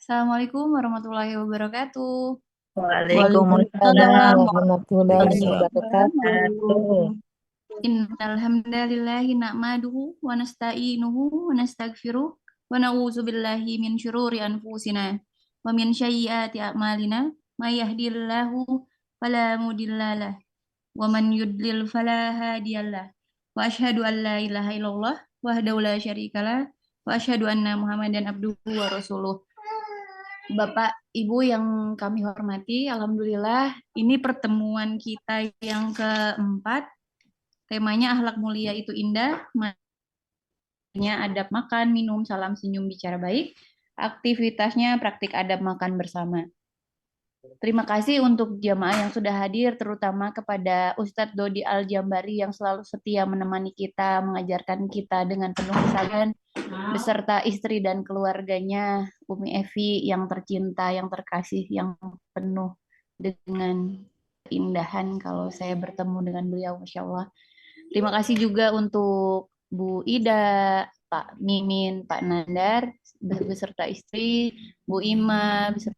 Assalamualaikum warahmatullahi wabarakatuh. Waalaikumsalam Waalaikumsalam warahmatullahi warahmatullahi Waalaikumsalam. wabarakatuh. wabarakatuh. Innal hamdalillahi nahmaduhu wa nasta'inuhu wa nastaghfiruh wa na'udzu billahi min syururi anfusina wa min sayyiati a'malina may yahdihillahu fala mudhillalah wa man yudlil fala hadiyalah wa asyhadu an la ilaha illallah wahdahu la syarikalah wa asyhadu anna muhammadan abduhu wa rasuluh. Bapak, Ibu yang kami hormati, Alhamdulillah ini pertemuan kita yang keempat. Temanya akhlak mulia itu indah, maknanya adab makan, minum, salam senyum, bicara baik. Aktivitasnya praktik adab makan bersama. Terima kasih untuk jamaah yang sudah hadir, terutama kepada Ustadz Dodi Al-Jambari yang selalu setia menemani kita, mengajarkan kita dengan penuh kesadaran, beserta istri dan keluarganya, Umi Evi yang tercinta, yang terkasih, yang penuh dengan keindahan kalau saya bertemu dengan beliau, Masya Allah. Terima kasih juga untuk Bu Ida, Pak Mimin, Pak Nandar, beserta istri, Bu Ima, beserta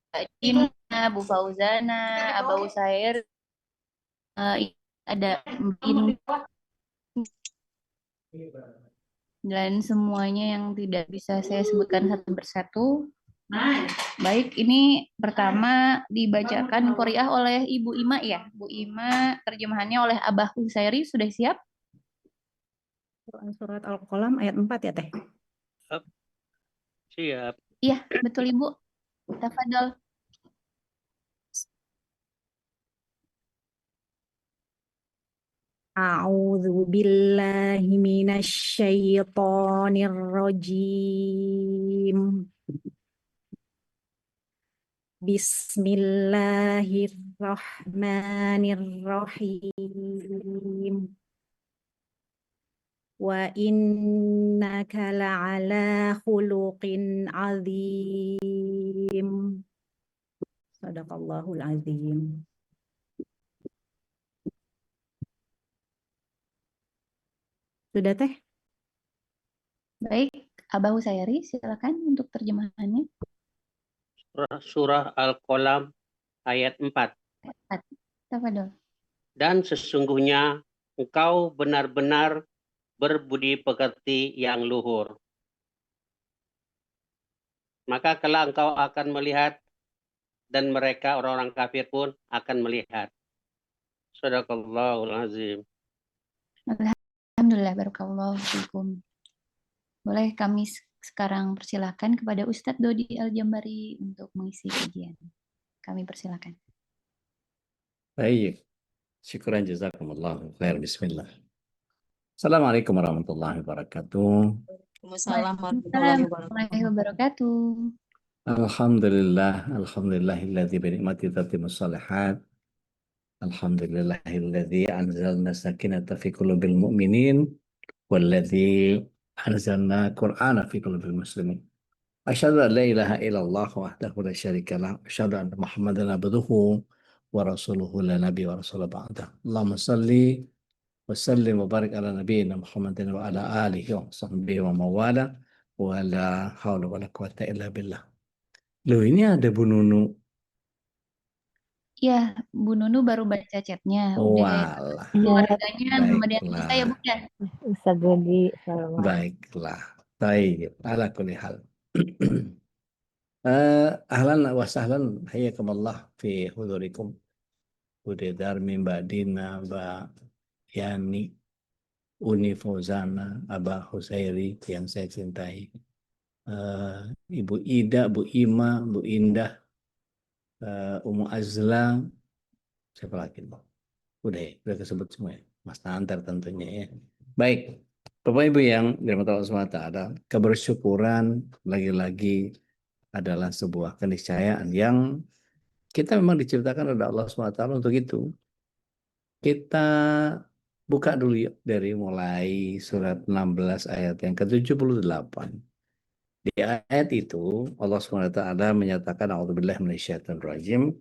Kak Dina, Bu Fauzana, Abah Usair, ada Mbin, dan semuanya yang tidak bisa saya sebutkan satu persatu. Baik, ini pertama dibacakan Qoriah oleh Ibu Ima ya. Bu Ima, terjemahannya oleh Abah Husairi, sudah siap? Quran surat Al-Qalam ayat 4 ya Teh. Siap. Iya, betul Ibu. Tafadol. A'udzu billahi minasy syaithanir rajim. Bismillahirrahmanirrahim. Wa innaka la'ala khuluqin azim. Sadaqallahul azim. Sudah Teh? Baik, Abah Husairi, silakan untuk terjemahannya. Surah Al-Qalam ayat 4. Tafadol. Dan sesungguhnya engkau benar-benar berbudi pekerti yang luhur. Maka kelak engkau akan melihat dan mereka orang-orang kafir pun akan melihat. Shadaqallahul azim. Alhamdulillah, barakallahu fikum. Boleh kami sekarang persilakan kepada Ustadz Dodi Al-Jambari untuk mengisi kajian. Kami persilakan. Baik, syukuran jazakumullah khair. Bismillah. Assalamualaikum warahmatullahi wabarakatuh. Waalaikumsalam warahmatullahi wabarakatuh. Alhamdulillahilladzi bi ni'matihi tatimmus shalihat. Alhamdulillahilladzi anzalna sakinata fi qulubil mu'minin walladzi anzalna qur'ana fi qulubil muslimin. Asyhadu an la ilaha illallah wahdahu la syarika lah. Asyhadu anna Muhammadan abduhu wa rasuluhu la nabiy wa rasul ba'da. Allahumma shalli wa sallim wa barik ala nabiyyina Muhammadin wa ala alihi wa sahbihi wa mawala wa la haula wa la quwata illa billah. Loh, ini ada Bu Nunu. Ya, Bu Nunu baru baca chatnya. Udah Walah. keluarganya kemudian Baiklah. saya Bunda. Ustaz Dodi, Baiklah. Baik. Ala kulli hal. Ahlan wa sahlan hayyakumullah fi hudurikum. Bude Darmi, Mbak Dina, Mbak Yani, Uni Fauzana, Abah Husairi yang saya cintai. Ibu Ida, Bu Ima, Bu Indah, Umu Azla, siapa lagi? Udah kesebut semua ya. Mas Tantar tentunya ya. Baik, Bapak Ibu yang dirahmati Allah SWT, ada kebersyukuran lagi-lagi adalah sebuah keniscayaan yang kita memang diciptakan oleh Allah SWT untuk itu. Kita buka dulu yuk dari mulai surat 16 ayat yang ke-78. Di ayat itu Allah SWT menyatakan a'udzubillahi minasyaitonir rajim.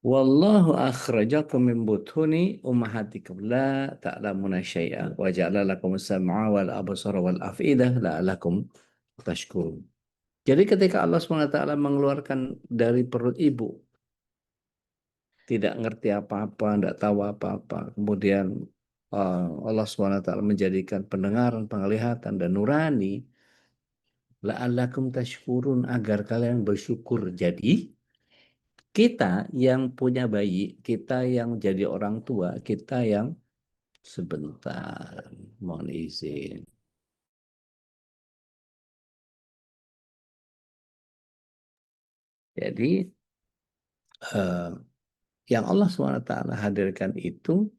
Wallahu akhrajakum min butuni ummahatikum la ta'lamuna syai'a wa ja'ala lakum as-sam'a wal absara wal af'idah la'allakum tashkurun. Jadi ketika Allah SWT mengeluarkan dari perut ibu, tidak ngerti apa-apa, tidak tahu apa-apa, kemudian Allah SWT menjadikan pendengaran, penglihatan, dan nurani, la'allakum tashkurun, agar kalian bersyukur. Jadi, kita yang punya bayi, kita yang jadi orang tua, kita yang sebentar, mohon izin. Jadi, yang Allah SWT hadirkan itu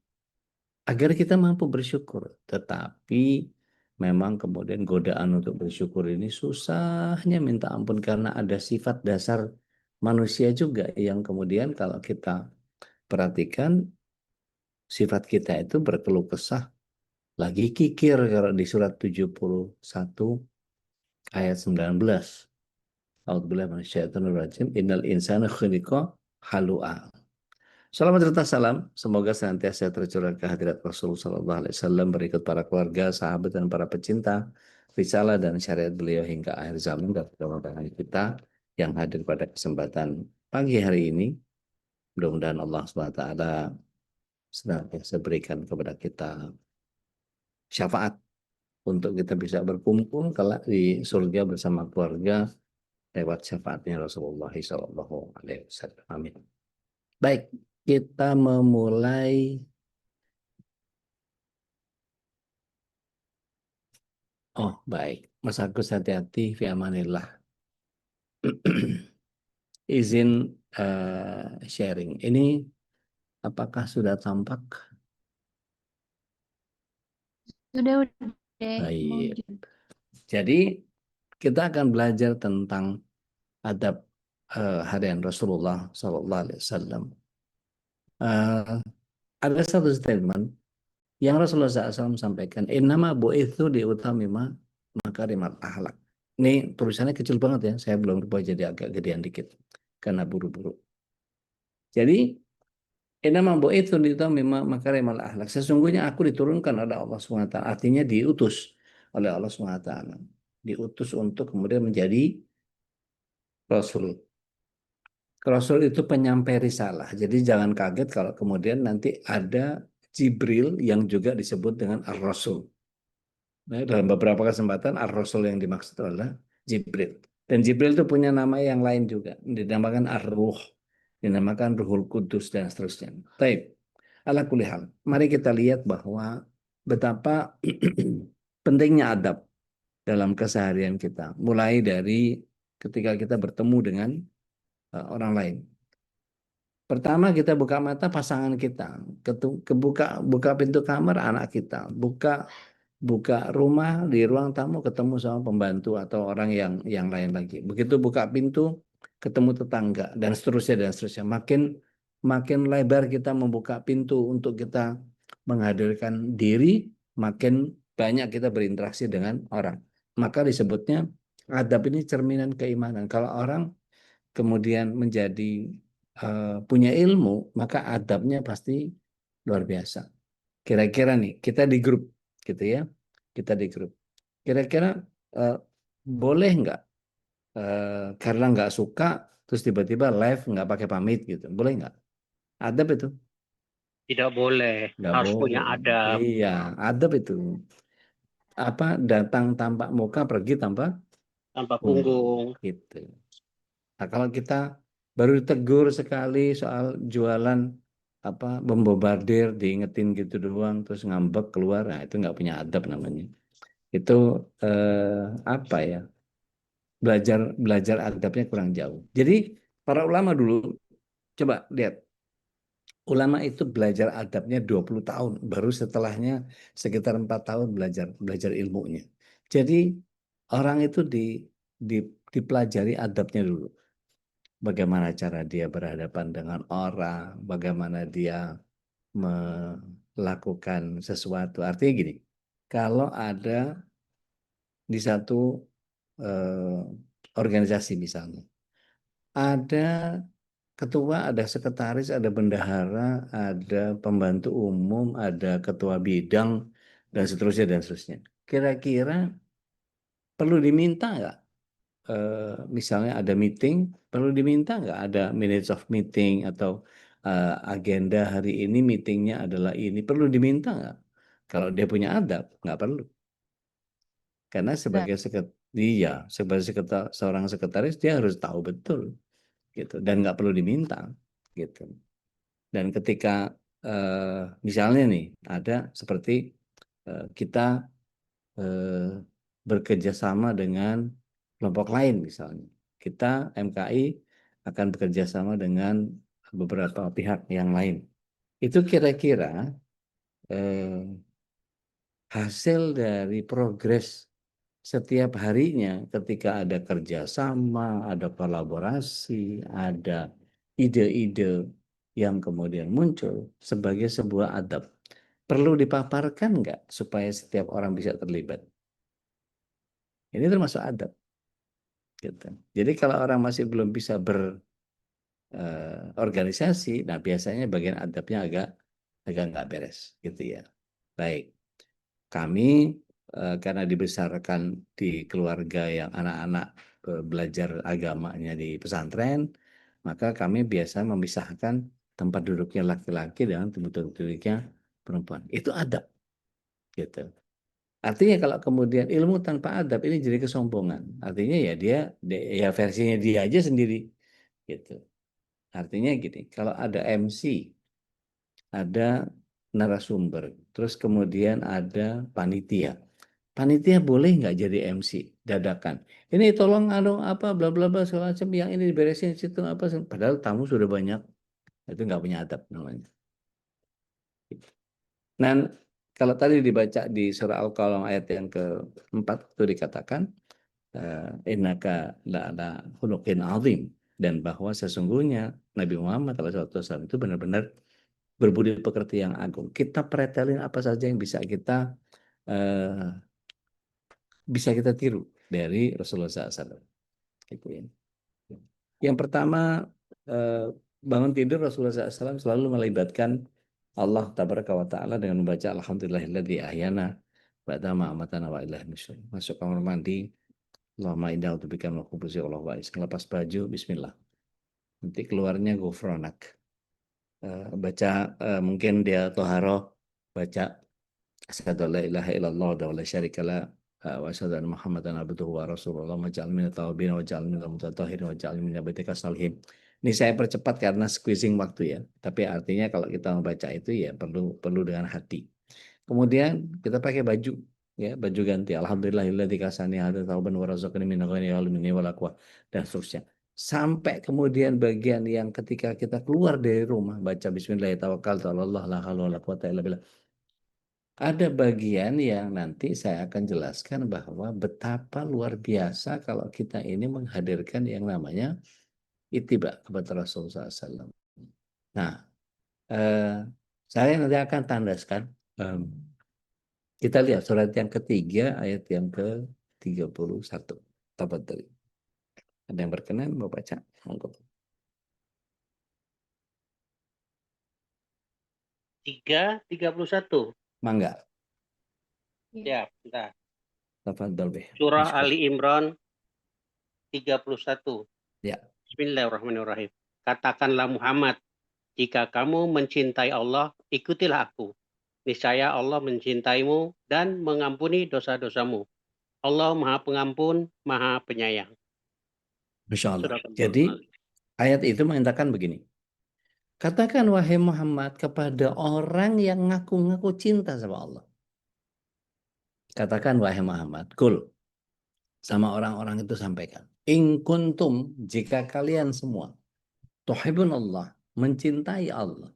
agar kita mampu bersyukur. Tetapi memang kemudian godaan untuk bersyukur ini susahnya minta ampun karena ada sifat dasar manusia juga yang kemudian kalau kita perhatikan sifat kita itu berkeluh kesah, lagi kikir kalau di surat 71 ayat 19. A'udzubillahi minasyaitonir rajim. Innal insana khuliqa halu'a. Selamat serta salam, semoga senantiasa tercurah ke hadirat Rasulullah SAW berikut para keluarga, sahabat, dan para pecinta risalah dan syariat beliau hingga akhir zaman dan mudah-mudahan kita yang hadir pada kesempatan pagi hari ini. Mudah-mudahan Allah SWT senantiasa berikan kepada kita syafaat untuk kita bisa berkumpul kelak di surga bersama keluarga lewat syafaatnya Rasulullah SAW. Amin. Baik, kita memulai. Oh, baik. Mas Agus hati-hati, fi amanillah. Izin sharing. Ini apakah sudah tampak? Sudah. Baik. Jadi kita akan belajar tentang adab harian Rasulullah SAW. Ada satu statement yang Rasulullah SAW sampaikan, innama bu'ithu diutamima makarimat ahlak. Ini tulisannya kecil banget ya, saya belum lupa jadi agak gedean dikit karena buru-buru. Jadi innama bu'ithu diutamima makarimat ahlak. Sesungguhnya aku diturunkan oleh Allah SWT, artinya diutus oleh Allah SWT. Diutus untuk kemudian menjadi Rasul. Rasul itu penyampai risalah. Jadi jangan kaget kalau kemudian nanti ada Jibril yang juga disebut dengan Ar-Rasul. Nah, dalam beberapa kesempatan Ar-Rasul yang dimaksud adalah Jibril. Dan Jibril itu punya nama yang lain juga. Dinamakan Ar-Ruh, dinamakan Ruhul Kudus, dan seterusnya. Taib. Ala kulli hal. Mari kita lihat bahwa betapa pentingnya adab dalam keseharian kita. Mulai dari ketika kita bertemu dengan orang lain. Pertama kita buka mata pasangan kita, buka pintu kamar anak kita, buka rumah di ruang tamu ketemu sama pembantu atau orang yang lain lagi. Begitu buka pintu ketemu tetangga dan seterusnya dan seterusnya. Makin lebar kita membuka pintu untuk kita menghadirkan diri, makin banyak kita berinteraksi dengan orang. Maka disebutnya adab ini cerminan keimanan. Kalau orang kemudian menjadi punya ilmu, maka adabnya pasti luar biasa. Kira-kira nih, kita di grup, gitu ya, kita di grup. Kira-kira boleh nggak karena nggak suka, terus tiba-tiba live nggak pakai pamit gitu, boleh nggak? Adab itu? Tidak boleh, Nggak harus boleh. punya adab. Iya, adab itu. Apa datang tanpa muka, pergi tanpa Tanpa punggung, punggung. gitu. Nah, kalau kita baru ditegur sekali soal jualan apa membombardir, diingetin gitu doang, terus ngambek keluar, nah itu nggak punya adab namanya. Itu apa ya? Belajar adabnya kurang jauh. Jadi para ulama dulu, coba lihat, ulama itu belajar adabnya 20 tahun, baru setelahnya sekitar 4 tahun belajar ilmunya. Jadi orang itu di, dipelajari adabnya dulu. Bagaimana cara dia berhadapan dengan orang, bagaimana dia melakukan sesuatu. Artinya gini, kalau ada di satu organisasi misalnya, ada ketua, ada sekretaris, ada bendahara, ada pembantu umum, ada ketua bidang, dan seterusnya dan seterusnya. Kira-kira perlu diminta nggak? Misalnya ada meeting, perlu diminta nggak ada minutes of meeting atau agenda hari ini meetingnya adalah ini, perlu diminta nggak? Kalau dia punya adab, nggak perlu. Karena sebagai seorang sekretaris dia harus tahu betul gitu dan nggak perlu diminta gitu. Dan ketika misalnya nih ada seperti kita bekerja sama dengan kelompok lain misalnya, kita MKI akan bekerja sama dengan beberapa pihak yang lain. Itu kira-kira hasil dari progres setiap harinya ketika ada kerjasama, ada kolaborasi, ada ide-ide yang kemudian muncul sebagai sebuah adab. Perlu dipaparkan nggak supaya setiap orang bisa terlibat? Ini termasuk adab. Gitu. Jadi kalau orang masih belum bisa berorganisasi, nah biasanya bagian adabnya agak nggak beres, gitu ya. Baik, kami karena dibesarkan di keluarga yang anak-anak belajar agamanya di pesantren, maka kami biasa memisahkan tempat duduknya laki-laki dengan tempat duduknya perempuan. Itu adab, gitu. Artinya kalau kemudian ilmu tanpa adab ini jadi kesombongan. Artinya ya ya versinya dia aja sendiri, gitu. Artinya gini, kalau ada MC, ada narasumber, terus kemudian ada panitia. Panitia boleh nggak jadi MC dadakan? Ini tolong apa bla bla bla segala macam yang ini diberesin situ apa? Padahal tamu sudah banyak, itu nggak punya adab namanya. Dan kalau tadi dibaca di surah Al-Qalam ayat yang keempat itu dikatakan innaka la'ala khuluqin azim, dan bahwa sesungguhnya Nabi Muhammad SAW itu benar-benar berbudi pekerti yang agung. Kita pretelin apa saja yang bisa kita tiru dari Rasulullah SAW. Gitu ya. Yang pertama, bangun tidur Rasulullah SAW selalu melibatkan Allah tabaraka wa ta'ala dengan membaca alhamdulillahilladzi ahyana ba'da ma amatana wa ilaihin nusyur. Masuk kamar mandi, Allahumma inna a'udzubika minal khubuthi wal khaba'is. Lepas baju, bismillah. Nanti keluarnya ghufranak. Baca mungkin dia toharoh, baca asyhadu alla ilaha illallah wa la syarikalah wa asyhadu anna Muhammadan abduhu wa rasulullah maj'al minat tawabin wa ja'al minal mutatahhirin wa ja'al min ibadika salihin. Ini saya percepat karena squeezing waktu ya. Tapi artinya kalau kita membaca itu ya perlu dengan hati. Kemudian kita pakai baju ya, baju ganti. Alhamdulillahilladzi kasani hadza tauban wa razaqani min ghairi ilmin wala quwwah dan seterusnya. Sampai kemudian bagian yang ketika kita keluar dari rumah baca bismillahirrahmanirrahim. Ada bagian yang nanti saya akan jelaskan bahwa betapa luar biasa kalau kita ini menghadirkan yang namanya ittiba kepada Rasulullah SAW. Nah, saya nanti akan tandaskan. Kita lihat surat yang ketiga ayat yang ke-31. Tafadhol. Ada yang berkenan mau baca? Monggo. 3:31. Mangga. Ya, bentar. Tafadhol beh. Surah Mashkur. Ali Imran 31. Ya. Bismillahirrahmanirrahim. Katakanlah Muhammad, jika kamu mencintai Allah, ikutilah aku. Niscaya Allah mencintaimu dan mengampuni dosa-dosamu. Allah Maha Pengampun, Maha Penyayang. Masya Allah. Surah Jadi ayat itu mengatakan begini. Katakan wahai Muhammad kepada orang yang ngaku-ngaku cinta sama Allah. Katakan wahai Muhammad, kul. Sama orang-orang itu sampaikan. In kuntum, jika kalian semua tuhibun Allah, mencintai Allah,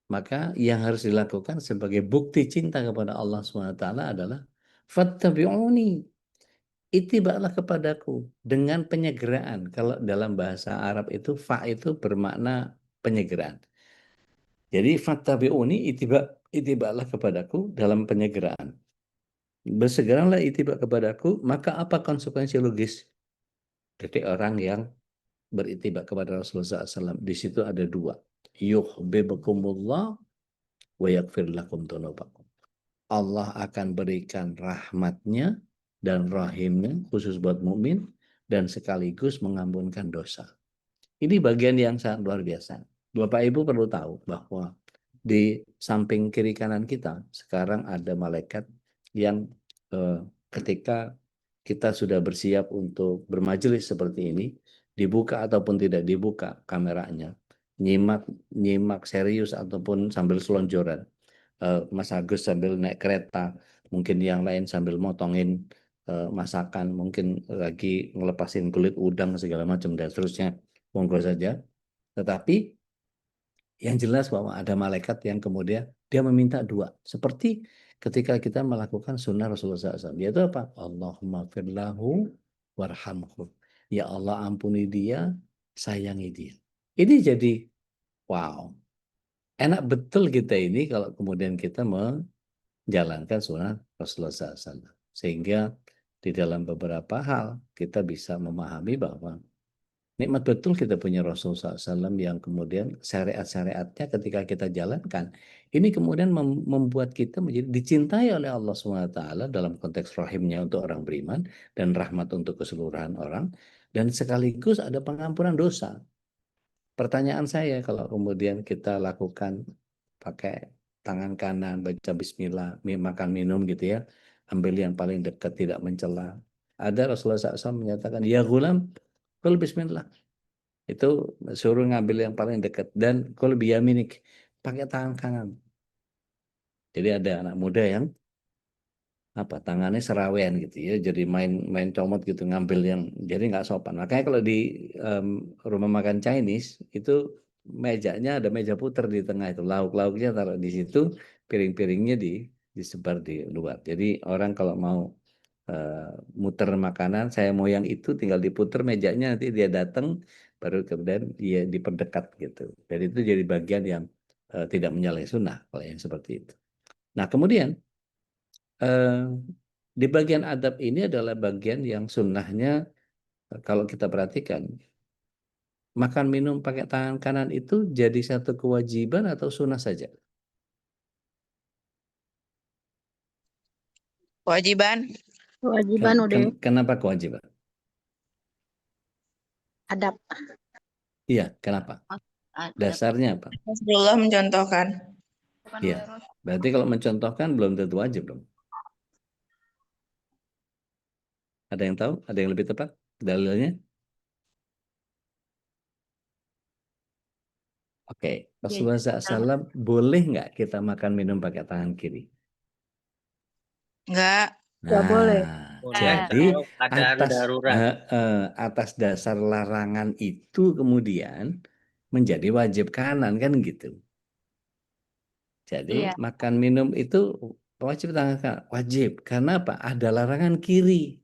maka yang harus dilakukan sebagai bukti cinta kepada Allah SWT adalah fattabi'uni, itibaklah kepadaku dengan penyegeraan. Kalau dalam bahasa Arab itu fa itu bermakna penyegeraan. Jadi fattabi'uni, itibaklah kepadaku dalam penyegeraan. Bersegeralah itibak kepadaku, maka apa konsekuensi logis? Jadi orang yang beritibak kepada Rasulullah SAW, di situ ada dua. Yuhibbukumullah wa yaghfir lakum dzunubakum. Allah akan berikan rahmatnya dan rahimnya khusus buat mukmin dan sekaligus mengampunkan dosa. Ini bagian yang sangat luar biasa. Bapak Ibu perlu tahu bahwa di samping kiri kanan kita sekarang ada malaikat yang ketika kita sudah bersiap untuk bermajelis seperti ini, dibuka ataupun tidak dibuka kameranya, nyimak serius ataupun sambil selonjoran, Mas Agus sambil naik kereta, mungkin yang lain sambil motongin masakan, mungkin lagi ngelepasin kulit udang segala macam dan seterusnya, monggo saja. Tetapi yang jelas bahwa ada malaikat yang kemudian dia meminta dua, seperti ketika kita melakukan sunnah Rasulullah SAW, yaitu apa? Allahumma firlahu warhamhu. Ya Allah ampuni dia, sayangi dia. Ini jadi wow. Enak betul kita ini kalau kemudian kita menjalankan sunnah Rasulullah SAW. Sehingga di dalam beberapa hal kita bisa memahami bahwa nikmat betul kita punya Rasulullah SAW yang kemudian syariat-syariatnya ketika kita jalankan, ini kemudian membuat kita menjadi dicintai oleh Allah SWT dalam konteks rahimnya untuk orang beriman dan rahmat untuk keseluruhan orang, dan sekaligus ada pengampunan dosa. Pertanyaan saya, kalau kemudian kita lakukan pakai tangan kanan, baca bismillah, makan minum gitu ya, ambil yang paling dekat, tidak mencela. Ada Rasulullah SAW menyatakan, ya gulam, kul bismillah. Itu suruh ngambil yang paling dekat. Dan kul biyaminik, pakai tangan kanan. Jadi ada anak muda yang tangannya serawean gitu ya, jadi main comot gitu, ngambil yang jadi nggak sopan. Makanya kalau di rumah makan Chinese itu mejanya ada meja puter di tengah, itu lauk-lauknya taruh di situ, piring-piringnya disebar di luar. Jadi orang kalau mau muter makanan, saya mau yang itu, tinggal diputer mejanya, nanti dia datang baru kemudian dia diperdekat gitu. Dan itu jadi bagian yang tidak menyalahi sunnah kalau yang seperti itu. Nah kemudian di bagian adab ini adalah bagian yang sunnahnya, kalau kita perhatikan, makan minum pakai tangan kanan itu jadi satu kewajiban atau sunnah saja? Kewajiban. Kewajiban udah Kenapa kewajiban? adab. Iya, kenapa? Adab. Dasarnya apa? Rasulullah mencontohkan. Bukan Iya. oleh Rasul. Berarti kalau mencontohkan belum tentu wajib dong. Ada yang tahu? Ada yang lebih tepat dalilnya? Oke, Rasulullah SAW boleh nggak kita makan minum pakai tangan kiri? Enggak. Nggak boleh. Jadi keadaan darurat. atas dasar larangan itu kemudian menjadi wajib kanan kan gitu. Jadi Iya. makan minum itu wajib tangan kanan, wajib. Karena apa? Ada larangan kiri.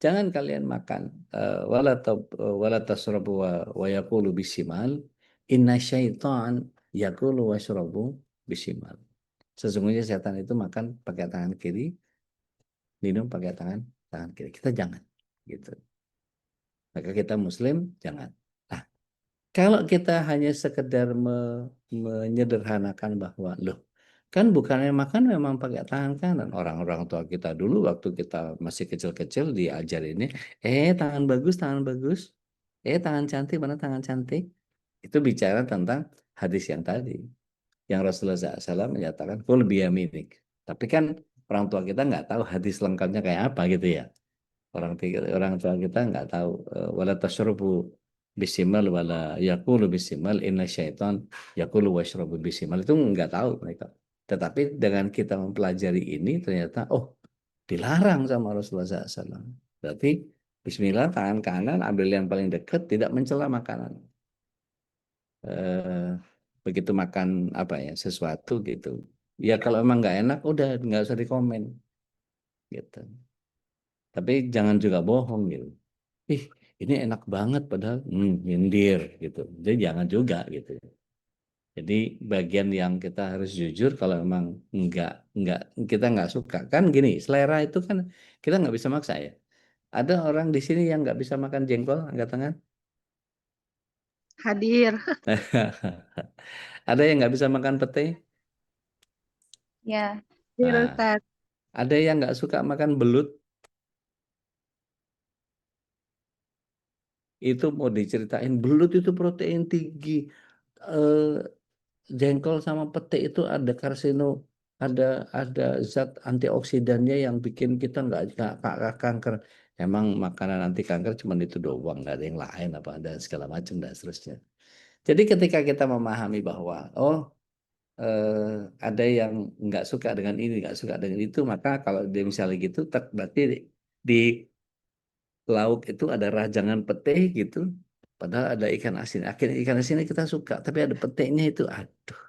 Jangan kalian makan wala tasrabu wa yaqulu bisimal, inna syaitan yaqulu washrabu bisimal. Sesungguhnya setan itu makan pakai tangan kiri, minum pakai tangan kiri. Kita jangan gitu. Maka kita muslim jangan. Nah, kalau kita hanya sekedar menyederhanakan bahwa loh, kan bukannya makan memang pakai tangan kanan. Orang-orang tua kita dulu waktu kita masih kecil-kecil diajar ini, tangan bagus, tangan cantik, mana tangan cantik. Itu bicara tentang hadis yang tadi. Yang Rasulullah SAW menyatakan, kul biyaminik. Tapi kan orang tua kita nggak tahu hadis lengkapnya kayak apa gitu ya. Orang tua kita nggak tahu, wala tasyrubu bisimal wala yaqulu bisimal inna syaitan yaqulu washrabu bisimal, itu nggak tahu mereka. Tetapi dengan kita mempelajari ini ternyata dilarang sama Rasulullah SAW. Berarti bismillah tangan kanan, ambil yang paling dekat, tidak mencela makanan. Begitu makan sesuatu gitu. Ya kalau emang nggak enak udah nggak usah dikomen gitu. Tapi jangan juga bohong gitu. Ini enak banget padahal nyindir gitu. Jadi jangan juga gitu. Jadi bagian yang kita harus jujur kalau memang kita nggak suka. Kan gini, selera itu kan kita nggak bisa maksa ya. Ada orang di sini yang nggak bisa makan jengkol, angkat tangan. Hadir. Ada yang nggak bisa makan pete? Ya. Hadir, Nah, Ustaz. ada yang nggak suka makan belut? Itu mau diceritain, belut itu protein tinggi. Eh, Jengkol sama pete itu ada ada zat antioksidannya yang bikin kita nggak kanker. Emang makanan anti kanker cuma itu doang, nggak ada yang lain apa ada segala macam dan seterusnya. Jadi ketika kita memahami bahwa ada yang nggak suka dengan ini, nggak suka dengan itu, maka kalau dia misalnya gitu, berarti di lauk itu ada rajangan pete gitu. Padahal ada ikan asin. Ikan asinnya kita suka, tapi ada petenya itu, aduh,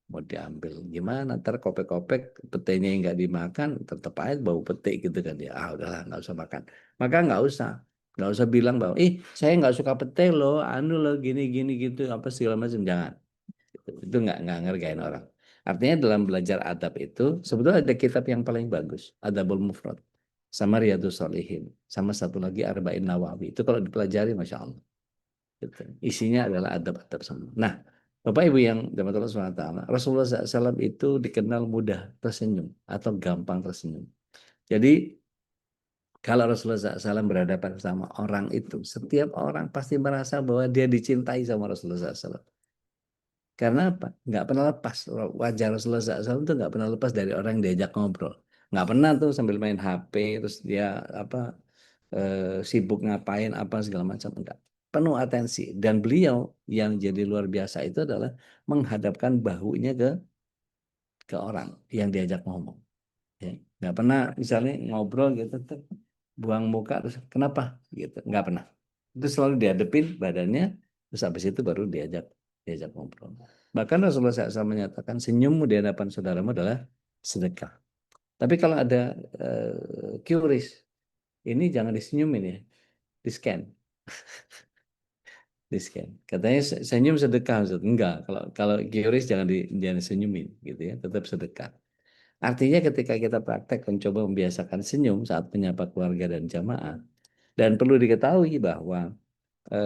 mau diambil gimana? Ntar kopek-kopek petenya yang nggak dimakan, tetap aja bau pete gitu kan ya. Ah udahlah, nggak usah makan. Maka nggak usah bilang bahwa, saya nggak suka pete loh, anu loh gini gitu apa segala macam. Jangan. Itu nggak ngergain orang. Artinya dalam belajar adab itu sebetulnya ada kitab yang paling bagus, Adabul Mufrad, sama Riyadhus Shalihin, sama satu lagi Arba'in Nawawi. Itu kalau dipelajari, masya Allah. Gitu. Isinya adalah adab-adab semua. Nah, Bapak Ibu yang dirahmati Allah SWT, Rasulullah SAW itu dikenal mudah tersenyum atau gampang tersenyum. Jadi kalau Rasulullah SAW berhadapan sama orang itu, setiap orang pasti merasa bahwa dia dicintai sama Rasulullah SAW. Karena apa? Nggak pernah lepas. Wajah Rasulullah SAW itu nggak pernah lepas dari orang yang diajak ngobrol. Nggak pernah tuh sambil main HP, terus dia apa sibuk ngapain, apa segala macam. Enggak. Penuh atensi. Dan beliau yang jadi luar biasa itu adalah menghadapkan bahunya ke orang yang diajak ngomong. Ya. Nggak pernah misalnya ngobrol gitu, buang muka, terus kenapa? Gitu. Nggak pernah. Itu selalu dihadapin badannya, terus habis itu baru diajak ngobrol. Bahkan Rasulullah SAW menyatakan senyummu di hadapan saudaramu adalah sedekah. Tapi kalau ada QRIS, ini jangan disenyumin ya, di scan. Di scan. Katanya senyum sedekah, Ustaz. Enggak. Kalau QRIS jangan disenyumin gitu ya, tetap sedekah. Artinya ketika kita praktek mencoba membiasakan senyum saat menyapa keluarga dan jamaah, dan perlu diketahui bahwa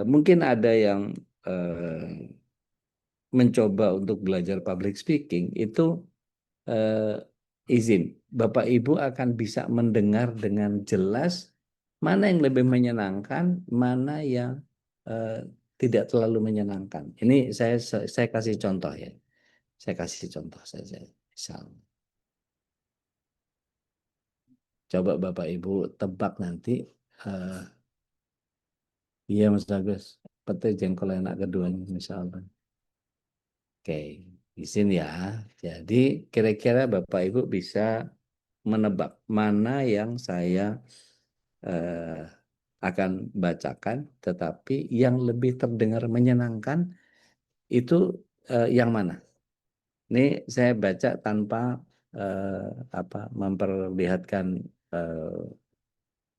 mungkin ada yang mencoba untuk belajar public speaking itu izin. Bapak Ibu akan bisa mendengar dengan jelas mana yang lebih menyenangkan, mana yang tidak terlalu menyenangkan. Ini saya kasih contoh ya. Saya kasih contoh saja. Misal, coba Bapak Ibu tebak nanti. Iya Mas Agus, pete jengkol enak keduanya misalnya. Oke, izin ya. Jadi kira-kira Bapak Ibu bisa menebak mana yang saya eh, akan bacakan, tetapi yang lebih terdengar menyenangkan itu yang mana? Ini saya baca tanpa memperlihatkan eh,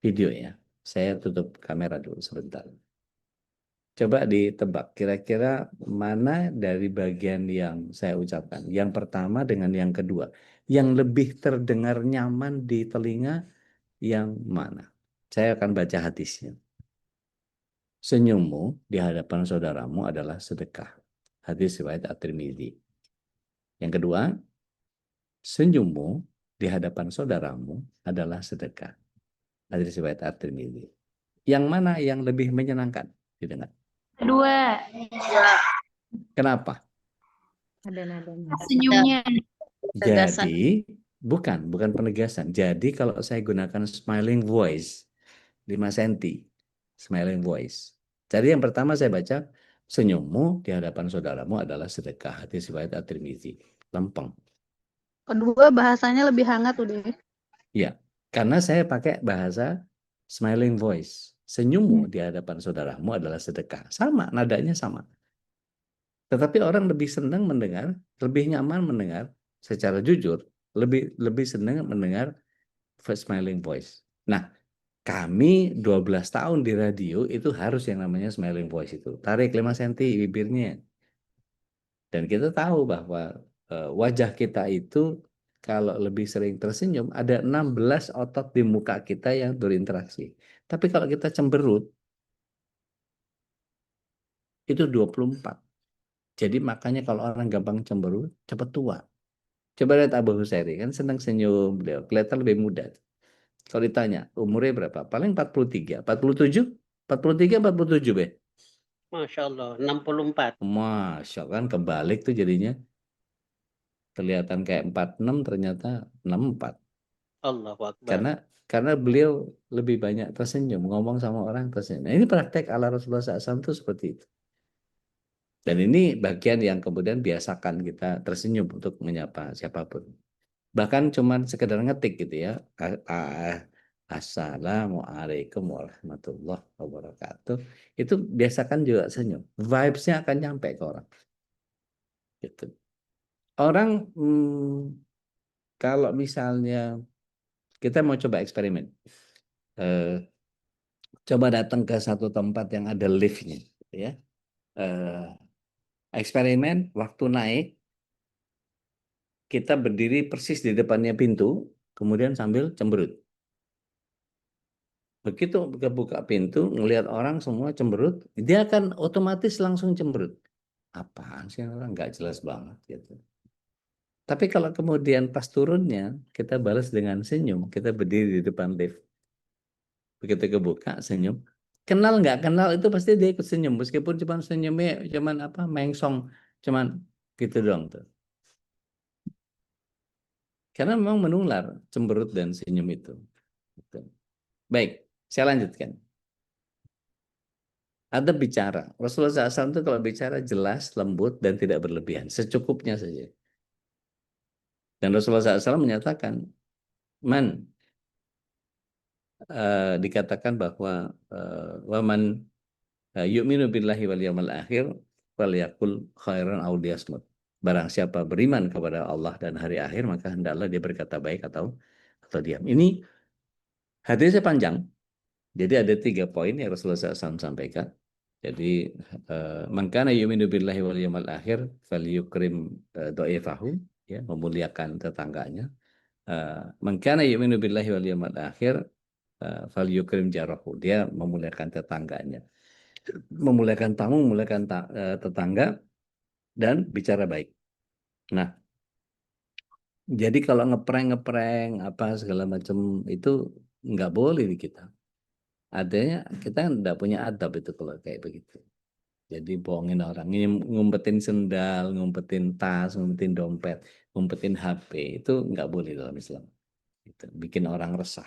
video ya. Saya tutup kamera dulu sebentar. Coba ditebak, kira-kira mana dari bagian yang saya ucapkan. Yang pertama dengan yang kedua. Yang lebih terdengar nyaman di telinga yang mana? Saya akan baca hadisnya. Senyummu di hadapan saudaramu adalah sedekah. Hadis riwayat At-Tirmidzi. Yang kedua, senyummu di hadapan saudaramu adalah sedekah. Hadis riwayat At-Tirmidzi. Yang mana yang lebih menyenangkan didengar? Kedua, Kenapa? Ada nadanya. senyumnya. Tegasan. Jadi, bukan penegasan. Jadi kalau saya gunakan smiling voice, 5 cm, smiling voice. Jadi yang pertama saya baca, senyummu di hadapan saudaramu adalah sedekah. Hadis riwayat At-Tirmidzi. Lempeng. Kedua bahasanya lebih hangat udah. Ya, karena saya pakai bahasa smiling voice. Senyummu di hadapan saudaramu adalah sedekah. Sama, nadanya sama. Tetapi orang lebih senang mendengar, lebih nyaman mendengar secara jujur, lebih senang mendengar smiling voice. Nah, kami 12 tahun di radio itu harus yang namanya smiling voice itu. Tarik 5 cm bibirnya. Dan kita tahu bahwa wajah kita itu kalau lebih sering tersenyum, ada 16 otot di muka kita yang berinteraksi. Tapi kalau kita cemberut, itu 24. Jadi makanya kalau orang gampang cemberut, cepat tua. Coba lihat Abu Husairi, kan senang senyum beliau, kelihatan lebih muda. Kalau ditanya, umurnya berapa? Paling 43, 47, 43, 47, Be. Masya Allah, 64. Masya Allah, kan kebalik tuh jadinya. Kelihatan kayak 46, ternyata 64. Allahu Akbar. Karena beliau lebih banyak tersenyum, ngomong sama orang tersenyum. Nah, ini praktek ala Rasulullah SAW itu seperti itu. Dan ini bagian yang kemudian biasakan kita tersenyum untuk menyapa siapapun. Bahkan cuman sekedar ngetik gitu ya. Assalamualaikum warahmatullahi wabarakatuh. Itu biasakan juga senyum. Vibes-nya akan nyampe ke orang. Gitu. Orang kalau misalnya kita mau coba eksperimen. Coba datang ke satu tempat yang ada liftnya, gitu ya. Eksperimen waktu naik, kita berdiri persis di depannya pintu, kemudian sambil cemberut. Begitu buka pintu, ngelihat orang semua cemberut, dia akan otomatis langsung cemberut. Apaan sih orang, nggak jelas banget gitu. Tapi kalau kemudian pas turunnya, kita balas dengan senyum, kita berdiri di depan lift. Begitu kebuka, senyum. Kenal nggak kenal itu pasti dia ikut senyum, meskipun cuma senyumnya cuman apa, mengsong, cuman gitu doang tuh. Karena memang menular cemberut dan senyum itu. Gitu. Baik, saya lanjutkan. Ada bicara. Rasulullah SAW itu kalau bicara jelas, lembut, dan tidak berlebihan. Secukupnya saja. Dan Rasulullah SAW menyatakan, dikatakan bahwa waman yu'minu billahi wal yawmal akhir falyaqul khairan aw liyasmut. Barang siapa beriman kepada Allah dan hari akhir, maka hendaklah dia berkata baik atau diam. Ini hadisnya panjang. Jadi ada 3 poin yang Rasulullah SAW sampaikan. Jadi man kana yu'minu billahi wal yawmal akhir falyukrim dha'ifahu, ya, memuliakan tetangganya. Man kana yu'minu billahi wal yawmal akhir falyukrim jarahu, dia memuliakan tetangganya. Memuliakan tamu, memuliakan tetangga, dan bicara baik. Nah, jadi kalau ngeprank apa segala macam itu nggak boleh di kita. Adanya kita nggak punya adab itu kalau kayak begitu. Jadi bohongin orang, ngumpetin sendal, ngumpetin tas, ngumpetin dompet, ngumpetin HP, itu nggak boleh dalam Islam. Itu bikin orang resah.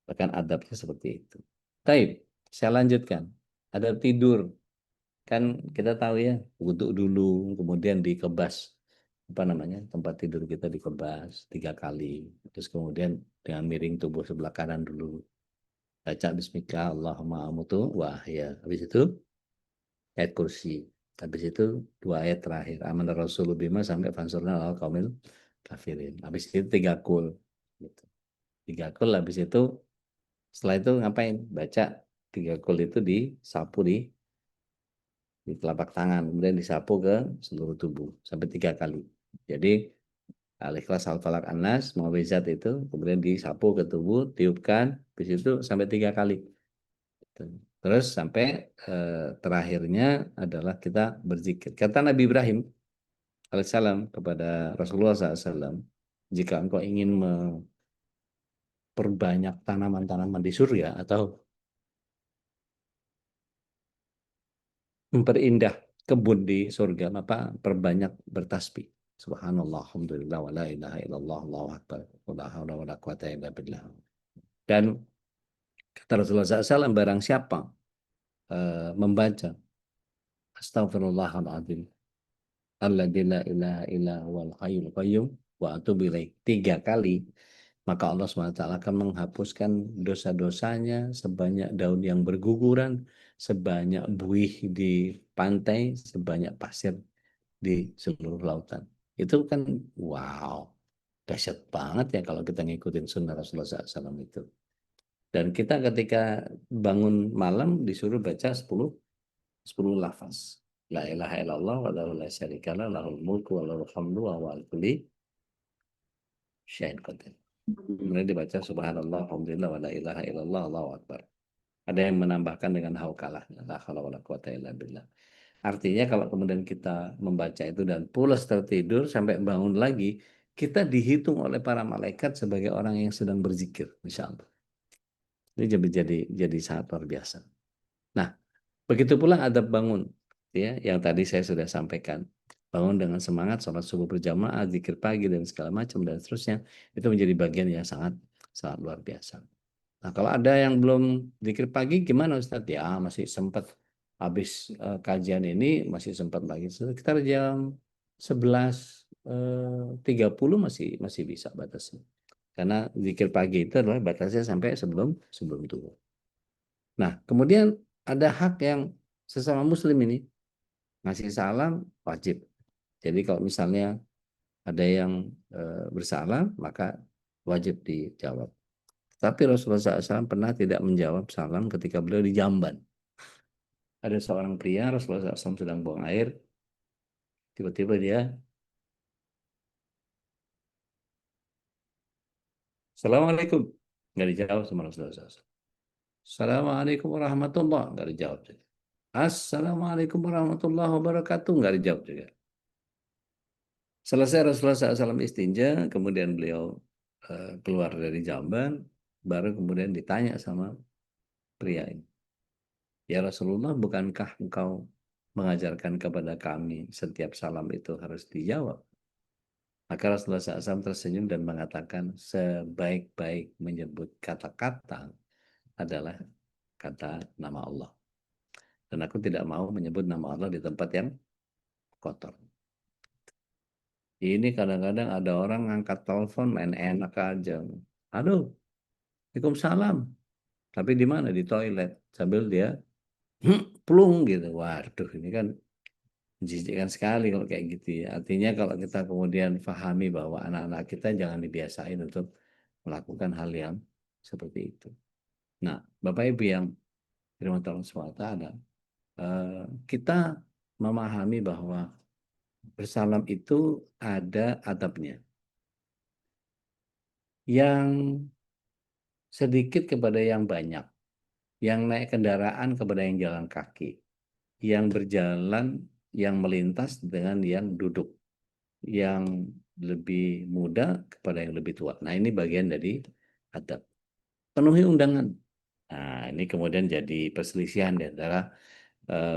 Bahkan adabnya seperti itu. Baik, saya lanjutkan. Ada tidur. Kan kita tahu ya, wudhu dulu, kemudian dikebas, apa namanya, tempat tidur kita dikebas 3 kali. Terus kemudian dengan miring tubuh sebelah kanan dulu. Baca bismillah, Allahumma amutu, wah ya. Habis itu ayat kursi. Habis itu 2 ayat terakhir. Aman Rasulullah bima sampai fansurna al kaumil kafirin. Habis itu 3 kul. Gitu. 3 kul, habis itu setelah itu ngapain? Baca 3 kul itu disapu di telapak tangan, kemudian disapu ke seluruh tubuh sampai 3 kali. Jadi Al-Ikhlas, Al-Falaq, An-Nas, Muawwizat itu kemudian disapu ke tubuh, tiupkan, habis itu sampai 3 kali. Terus sampai terakhirnya adalah kita berzikir. Kata Nabi Ibrahim alaihissalam kepada Rasulullah SAW, jika engkau ingin memperbanyak tanaman-tanaman di surga atau memperindah kebun di surga, maka perbanyak bertasbih. Subhanallah, alhamdulillah, wa la ilaha illallah, Allahu akbar, wa la haula wa la quwata illa billah. Dan kata Rasulullah SAW, barang siapa membaca Astaghfirullahaladzim, alladzi la ilaha illa huwal hayyul qayyum wa atubu ilaih 3 kali, maka Allah SWT akan menghapuskan dosa-dosanya sebanyak daun yang berguguran, sebanyak buih di pantai, sebanyak pasir di seluruh lautan. Itu kan wow, dahsyat banget ya kalau kita ngikutin sunnah Rasulullah SAW itu. Dan kita ketika bangun malam disuruh baca 10 lafaz. La ilaha illallah wa la syarikalah lahul mulku wa lahul hamdu wa huwa ala kulli syai'in qadir. Kemudian dibaca subhanallah, alhamdulillah, wa la ilaha illallah, Allahu akbar. Ada yang menambahkan dengan haukalah, la haula wala quwata illa billah. Artinya kalau kemudian kita membaca itu dan pulas tertidur sampai bangun lagi, kita dihitung oleh para malaikat sebagai orang yang sedang berzikir, insya Allah. Ini jadi sangat luar biasa. Nah, begitu pula adab bangun, ya, yang tadi saya sudah sampaikan. Bangun dengan semangat, sholat subuh berjamaah, zikir pagi dan segala macam dan seterusnya, itu menjadi bagian yang sangat sangat luar biasa. Nah, kalau ada yang belum zikir pagi gimana Ustadz? Ya, masih sempat habis kajian ini masih sempat lagi sekitar jam 11.30 masih bisa batasnya. Karena zikir pagi itu adalah batasnya sampai sebelum turun. Nah, kemudian ada hak yang sesama muslim ini ngasih salam wajib. Jadi kalau misalnya ada yang bersalam maka wajib dijawab. Tapi Rasulullah SAW pernah tidak menjawab salam ketika beliau di jamban. Ada seorang pria, Rasulullah SAW sedang buang air. Tiba-tiba dia, Assalamualaikum. Nggak dijawab sama Rasulullah SAW. Assalamualaikum warahmatullahi wabarakatuh. Nggak dijawab juga. Assalamualaikum warahmatullahi wabarakatuh. Nggak dijawab juga. Selesai Rasulullah SAW istinja, kemudian beliau keluar dari jamban, baru kemudian ditanya sama pria ini. Ya Rasulullah, bukankah engkau mengajarkan kepada kami setiap salam itu harus dijawab? Maka Rasulullah SAW tersenyum dan mengatakan sebaik-baik menyebut kata-kata adalah kata nama Allah. Dan aku tidak mau menyebut nama Allah di tempat yang kotor. Ini kadang-kadang ada orang ngangkat telepon main enak aja. Aduh, Waalaikumsalam. Tapi di mana? Di toilet. Sambil dia plung gitu. Waduh, ini kan menjijikkan sekali kalau kayak gitu ya. Artinya kalau kita kemudian pahami bahwa anak-anak kita jangan dibiasain untuk melakukan hal yang seperti itu. Nah, Bapak Ibu yang dirahmati Allah SWT, kita memahami bahwa bersalam itu ada adabnya. Yang sedikit kepada yang banyak. Yang naik kendaraan kepada yang jalan kaki. Yang berjalan, yang melintas dengan yang duduk. Yang lebih muda kepada yang lebih tua. Nah, ini bagian dari adab. Penuhi undangan. Nah, ini kemudian jadi perselisihan di antara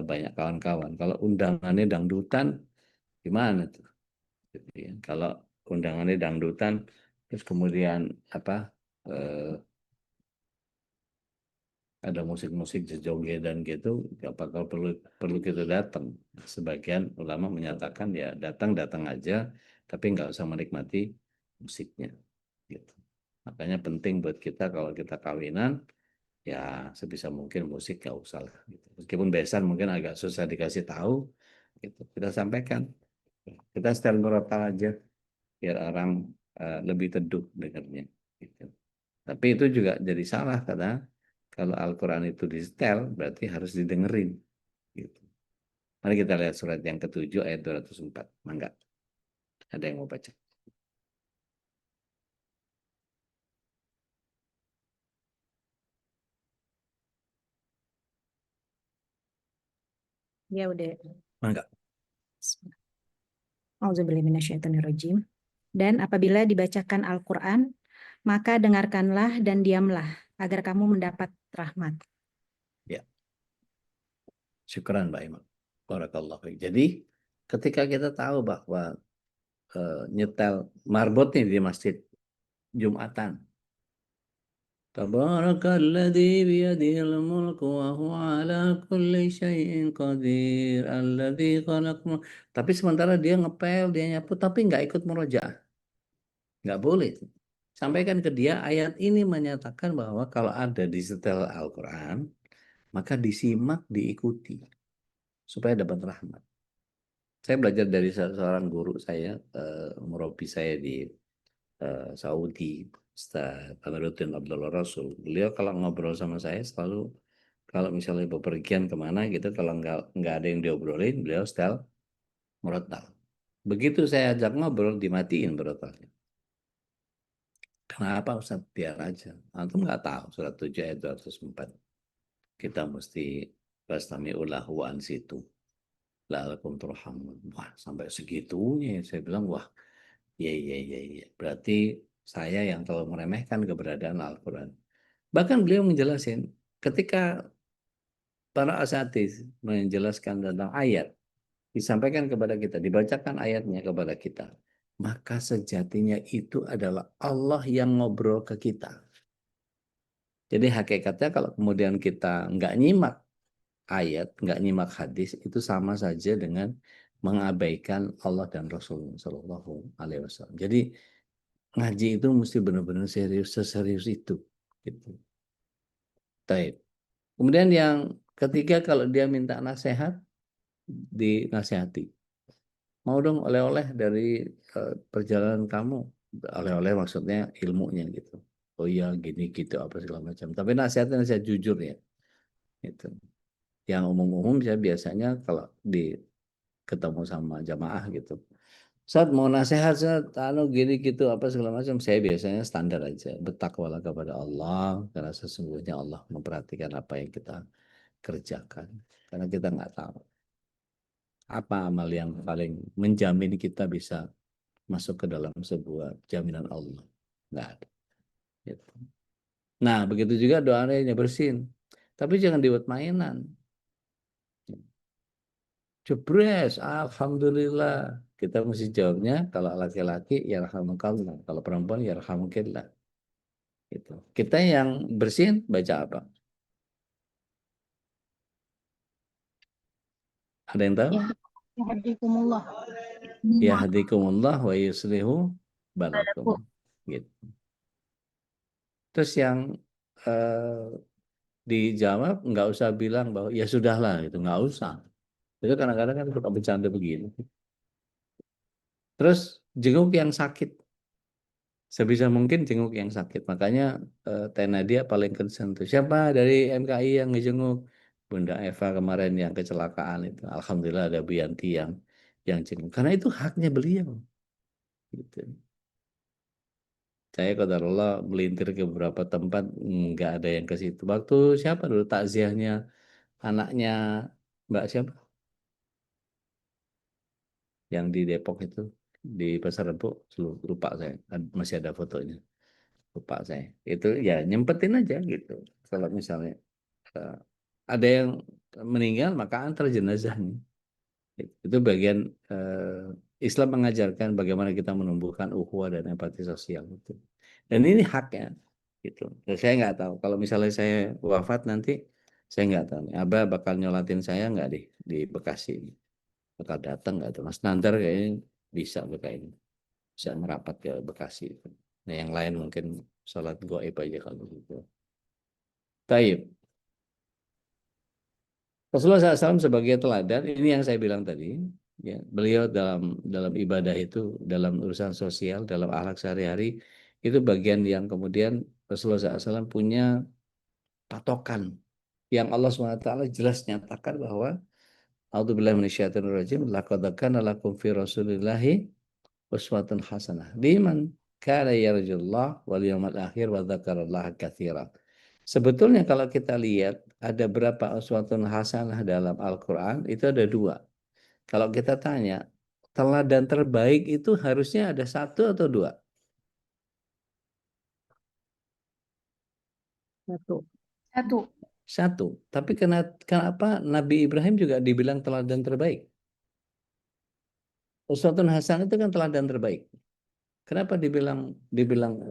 banyak kawan-kawan. Kalau undangannya dangdutan, gimana tuh? Gitu ya. Kalau undangannya dangdutan, terus kemudian ada musik-musik joget dan gitu, apakah perlu kita datang? Sebagian ulama menyatakan ya datang aja, tapi nggak usah menikmati musiknya. Gitu. Makanya penting buat kita kalau kita kawinan, ya sebisa mungkin musik nggak usah lah. Gitu. Meskipun besan mungkin agak susah dikasih tahu, gitu. Kita sampaikan, kita setel murotal aja, biar orang lebih teduh dengarnya. Gitu. Tapi itu juga jadi salah karena kalau Al-Quran itu di-setel berarti harus didengerin. Gitu. Mari kita lihat surat yang ke-7 ayat 204. Mangga. Ada yang mau baca? Ya udah. Mangga. Auzubillahiminasyaitonirrajim. Dan apabila dibacakan Al-Quran, maka dengarkanlah dan diamlah agar kamu mendapat rahmat. Ya. Syukran Mbak Imam. Barakallahu fiik. Jadi ketika kita tahu bahwa nyetel marbot nih di masjid Jumatan. Tabarakalladzi biyadihil mulku wa huwa ala kulli syai'in qadir alladzi khalaq. Tapi sementara dia ngepel, dia nyapu tapi nggak ikut murojaah. Nggak boleh. Sampaikan ke dia ayat ini menyatakan bahwa kalau ada di setel Al-Quran, maka disimak, diikuti supaya dapat rahmat. Saya belajar dari seorang guru saya, murabi saya di Saudi, Ustaz Amiruddin Abdullah Rasul. Beliau kalau ngobrol sama saya selalu, kalau misalnya bepergian kemana gitu, kalau nggak ada yang diobrolin, beliau setel murotal. Begitu saya ajak ngobrol, dimatiin murotalnya. Kenapa Ustaz? Biar aja. Antum nggak tahu surat 7 ayat 204. Kita mesti fastami'u lahu wa ansitu la'allakum turhamun. Wah, sampai segitunya saya bilang, wah, iya. Berarti saya yang terlalu meremehkan keberadaan Al-Quran. Bahkan beliau menjelaskan ketika para asatidz menjelaskan tentang ayat, disampaikan kepada kita, dibacakan ayatnya kepada kita, maka sejatinya itu adalah Allah yang ngobrol ke kita. Jadi hakikatnya kalau kemudian kita nggak nyimak ayat, nggak nyimak hadis, itu sama saja dengan mengabaikan Allah dan Rasul Shallallahu Alaihi Wasallam. Jadi ngaji itu mesti benar-benar serius, seserius itu. Gitu. Taib. Kemudian yang ketiga, kalau dia minta nasihat, dinasihati. Mau dong oleh-oleh dari perjalanan kamu. Oleh-oleh maksudnya ilmunya gitu. Oh iya gini gitu apa segala macam. Tapi nasihatnya nasihat jujur ya. Gitu. Yang umum-umum saya biasanya kalau ketemu sama jamaah gitu. Saat mau nasihat, saat gini gitu apa segala macam, saya biasanya standar aja. Bertakwalah kepada Allah karena sesungguhnya Allah memperhatikan apa yang kita kerjakan. Karena kita nggak tahu apa amal yang paling menjamin kita bisa masuk ke dalam sebuah jaminan Allah. Nggak ada. Gitu. Nah, begitu juga doanya bersin. Tapi jangan dibuat mainan. Jebres, alhamdulillah. Kita mesti jawabnya kalau laki-laki ya rahmukallah, kalau perempuan ya rahmukillah. Gitu. Kita yang bersin baca apa? Ada yang tahu? Yahdikumullah. Ya hadikumullah wa yuslihu balakum. Gitu. Terus yang dijawab nggak usah bilang bahwa ya sudahlah gitu, nggak usah. Itu kadang-kadang kan suka bercanda begini. Terus jenguk yang sakit. Sebisa mungkin jenguk yang sakit. Makanya Teh Nadia paling concern tuh. Siapa dari MKI yang ngejenguk? Bunda Eva kemarin yang kecelakaan itu. Alhamdulillah ada Bu Yanti yang jenguk. Karena itu haknya beliau. Gitu. Saya qadarullah melintir ke beberapa tempat nggak ada yang ke situ. Waktu siapa dulu takziahnya anaknya Mbak siapa? Yang di Depok itu di Pasar Rebo, lupa saya. Masih ada fotonya. Lupa saya. Itu ya nyempetin aja gitu. Kalau misalnya ada yang meninggal maka antar jenazahnya. Itu bagian Islam mengajarkan bagaimana kita menumbuhkan ukhuwah dan empati sosial itu. Dan ini haknya gitu. Dan saya nggak tahu kalau misalnya saya wafat nanti saya nggak tahu nih, Abah bakal nyolatin saya nggak di Bekasi, bakal datang nggak tuh Mas Nandar kayaknya bisa ini bisa merapat ke Bekasi. Nah yang lain mungkin sholat goib aja kalau gitu. Taib. Rasulullah SAW sebagai teladan, ini yang saya bilang tadi, ya, beliau dalam ibadah itu, dalam urusan sosial, dalam akhlak sehari-hari, itu bagian yang kemudian Rasulullah SAW punya patokan, yang Allah SWT jelas nyatakan bahwa A'udzubillahi minasyaitonirrajim, laqad kana lakum fi Rasulillahi uswatun hasanah liman kana yarjullah wal yawmal akhir wa dzakarallaha katsiran. Sebetulnya kalau kita lihat ada berapa uswatun hasanah dalam Al-Quran, itu ada 2. Kalau kita tanya, teladan terbaik itu harusnya ada 1 atau 2? 1. 1. Tapi kenapa Nabi Ibrahim juga dibilang teladan terbaik? Uswatun hasanah itu kan teladan terbaik. Kenapa dibilang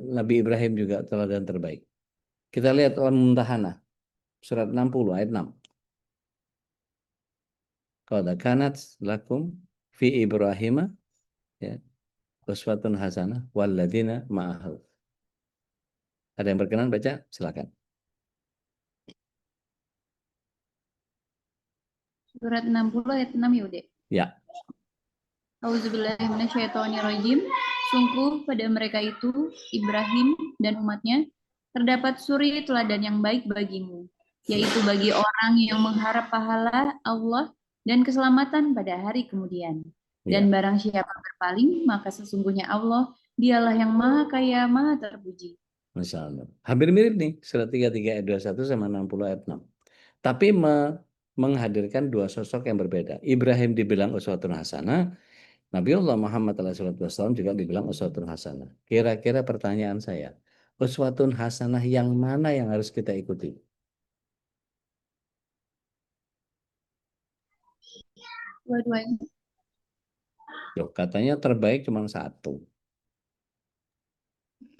Nabi Ibrahim juga teladan terbaik? Kita lihat Al-Mumtahanah, surat 60 ayat 6. Qad kanat lakum fi Ibrahim ya uswatun hasanah walladzina ma'ahu. Ada yang berkenan baca? Silakan. Surat 60 ayat 6 ya, Dek. Ya. Auzubillahiminasyaitonirrajim. Sungguh pada mereka itu, Ibrahim dan umatnya, terdapat suri teladan yang baik bagimu, yaitu bagi orang yang mengharap pahala Allah dan keselamatan pada hari kemudian. Dan barang siapa berpaling, maka sesungguhnya Allah Dialah yang maha kaya, maha terpuji. Masya Allah. Hampir mirip nih, surat 33 ayat 21 sama 60 ayat 6. Tapi menghadirkan dua sosok yang berbeda. Ibrahim dibilang uswatun hasanah, Nabiullah Muhammad SAW juga dibilang uswatun hasanah. Kira-kira pertanyaan saya, uswatun hasanah yang mana yang harus kita ikuti? Dua-duanya. Loh, katanya terbaik cuma satu.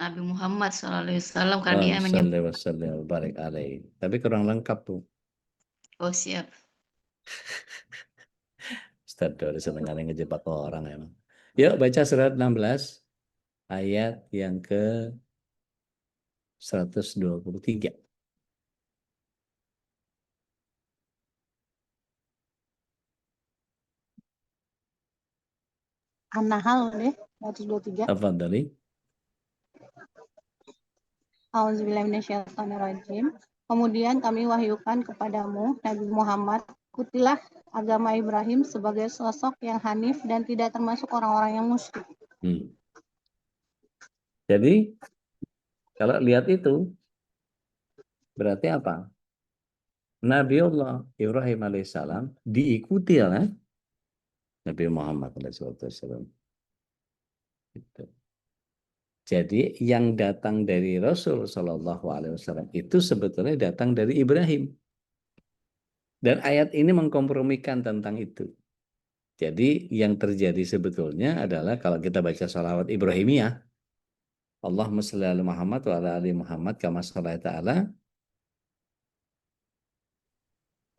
Nabi Muhammad SAW karena dia Sallallahu alaihi barik alaihi. Tapi kurang lengkap tuh. Oh siap. Ustaz Dori seneng kali ngejebak orang emang. Yuk baca surat 16 ayat yang ke 123. An-Nahl deh, 123. Tafadhali. Auzubillahiminasyaitonirrajim. Kemudian kami wahyukan kepadamu, Nabi Muhammad, ikutilah agama Ibrahim sebagai sosok yang hanif dan tidak termasuk orang-orang yang musyrik. Jadi kalau lihat itu berarti apa? Nabiullah Ibrahim alaihissalam diikuti oleh Nabi Muhammad alaihissalam. Gitu. Jadi yang datang dari Rasul Shallallahu Alaihi Wasallam itu sebetulnya datang dari Ibrahim. Dan ayat ini mengkompromikan tentang itu. Jadi yang terjadi sebetulnya adalah kalau kita baca salawat Ibrahimiyah, Allahumma shalli ala Muhammad wa ala ali Muhammad kama shallaita ala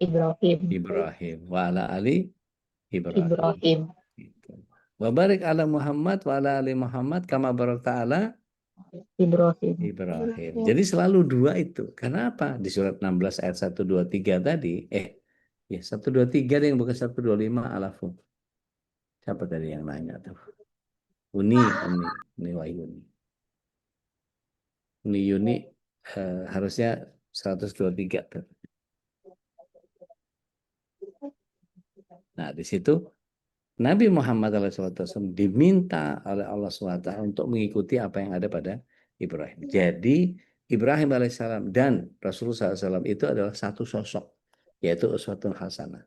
Ibrahim wa ala ali Ibrahim. Gitu. Wa barik ala Muhammad wa ala ali Muhammad kama barakta ala Ibrahim. Jadi selalu dua itu. Kenapa? Di surat 16 ayat 123 tadi, ya 123 deh yang bukan 125 alafu. Siapa tadi yang nanya tuh? Uni Wahyuni. Uni Yuni harusnya 123 tuh. Nah, di situ Nabi Muhammad SAW diminta oleh Allah SWT untuk mengikuti apa yang ada pada Ibrahim. Jadi Ibrahim alaihissalam dan Rasulullah SAW itu adalah satu sosok, yaitu uswatun hasanah.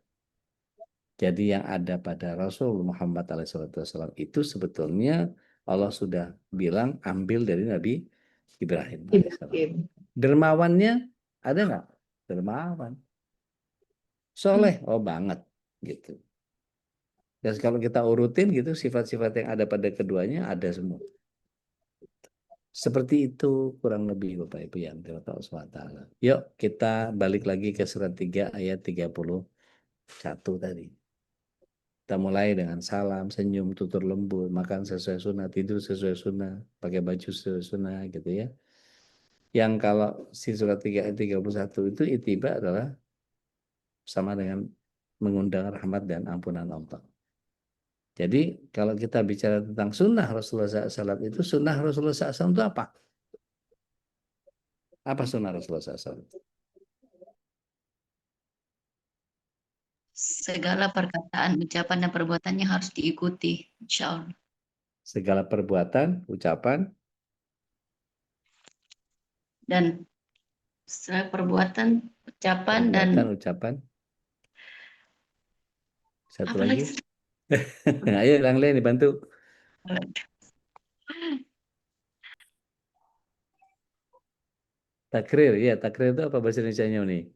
Jadi yang ada pada Rasul Muhammad SAW itu sebetulnya Allah sudah bilang ambil dari Nabi Ibrahim alaihissalam. Dermawannya ada nggak? Dermawan. Soleh, oh banget gitu. Dan kalau kita urutin gitu sifat-sifat yang ada pada keduanya ada semua. Seperti itu kurang lebih Bapak Ibu yang dirahmati Allah SWT. Yuk kita balik lagi ke surat 3 ayat 31 tadi. Kita mulai dengan salam, senyum, tutur lembut, makan sesuai sunnah, tidur sesuai sunnah, pakai baju sesuai sunnah gitu ya. Yang kalau si surat 3 ayat 31 itu itiba adalah sama dengan mengundang rahmat dan ampunan Allah. Jadi kalau kita bicara tentang sunnah Rasulullah SAW itu sunnah Rasulullah SAW itu apa? Apa sunnah Rasulullah SAW? Segala perkataan, ucapan, dan perbuatannya harus diikuti, insya Allah. Segala perbuatan, ucapan, Dan segala perbuatan, ucapan. Satu Apa lagi. Ayo yang lain dibantu. Takrir, ya takrir itu apa bahasa Indonesianya nih?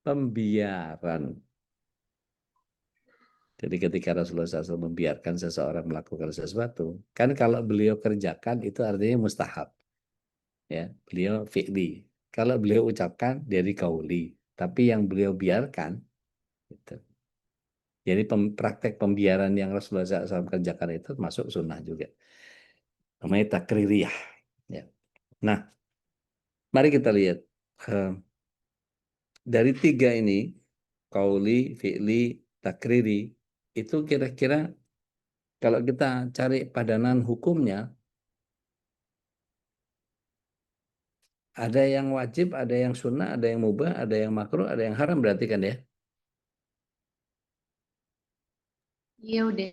Pembiaran. Jadi ketika Rasulullah SAW membiarkan seseorang melakukan sesuatu, kan kalau beliau kerjakan itu artinya mustahab. Ya, beliau fi'li. Kalau beliau ucapkan dari kauli, tapi yang beliau biarkan gitu. Jadi praktek pembiaran yang Rasulullah SAW kerjakan itu masuk sunnah juga. Namanya takririyah. Ya. Nah, mari kita lihat. Dari tiga ini, kauli, fi'li, takriri, itu kira-kira kalau kita cari padanan hukumnya, ada yang wajib, ada yang sunnah, ada yang mubah, ada yang makruh, ada yang haram berarti kan ya? Iya udah.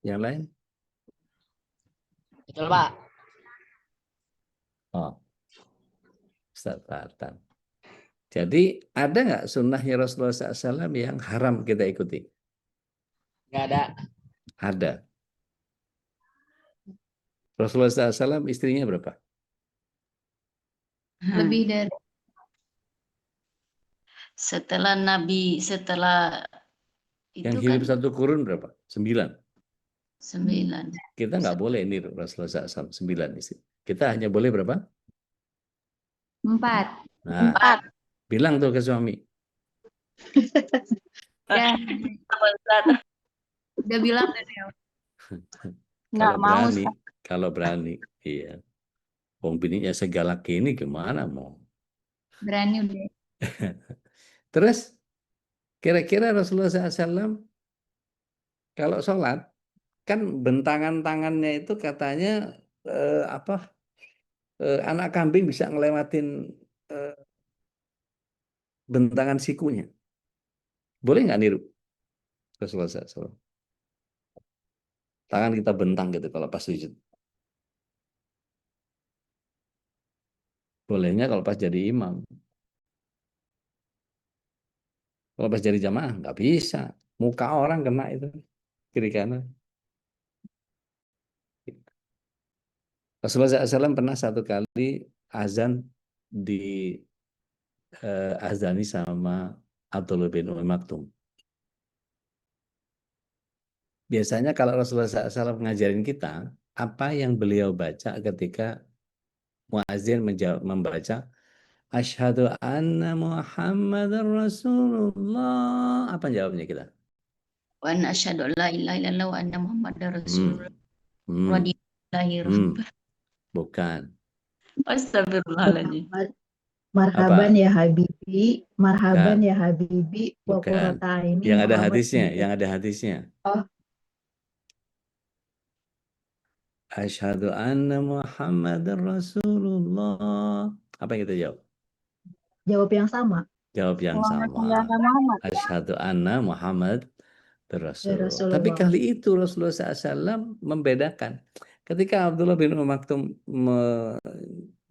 Yang lain? Betul, Pak. Oh, Ustaz Fatan. Jadi ada nggak sunnahnya Rasulullah SAW yang haram kita ikuti? Nggak ada. Ada. Rasulullah SAW istrinya berapa? Lebih dari Setelah Yang itu hidup kan satu kurun berapa? 9. 9. Kita nggak boleh ini Rasulullah SAW 9 istri. Kita hanya boleh berapa? 4. Nah, 4. bilang tuh ke suami. Ya, udah bilang tadi ya. Nggak Kalau mau, berani, Ustaz. kalau berani, iya. Wong bininya segalak ini gimana mau? Berani udah. Terus kira-kira Rasulullah SAW kalau sholat kan bentangan tangannya itu katanya anak kambing bisa ngelewatin bentangan sikunya. Boleh nggak niru Rasulullah SAW? Tangan kita bentang gitu kalau pas sujud. Bolehnya kalau pas jadi imam. Kalau pas jadi jamaah nggak bisa. Muka orang kena itu kiri kanan. Rasulullah SAW pernah satu kali azan di azani sama Abdullah bin Umi Maktum. Biasanya kalau Rasulullah SAW ngajarin kita, apa yang beliau baca ketika muazin membaca Asyhadu anna Muhammadar Rasulullah. Apa jawabnya kita? Wa anna asyhadu an la ilaha illallah wa anna Muhammadar Rasulullah. Hmm. Radiyallahi rabbil. Bukan. Astagfirullahaladzim. Marhaban ya Habibi, marhaban Bukan. ya Habibi, wa Bukan. qurrata aini Yang ada Muhammad hadisnya, bin- yang ada hadisnya. Oh, Asyhadu anna Muhammadar Rasulullah. Apa yang kita jawab? jawab yang sama. Jawab yang Allahumma sholli sama. ala Muhammad. Asyhadu anna Muhammad Ya Rasulullah. Rasulullah. Tapi kali itu Rasulullah SAW membedakan. Ketika Abdullah bin Maktum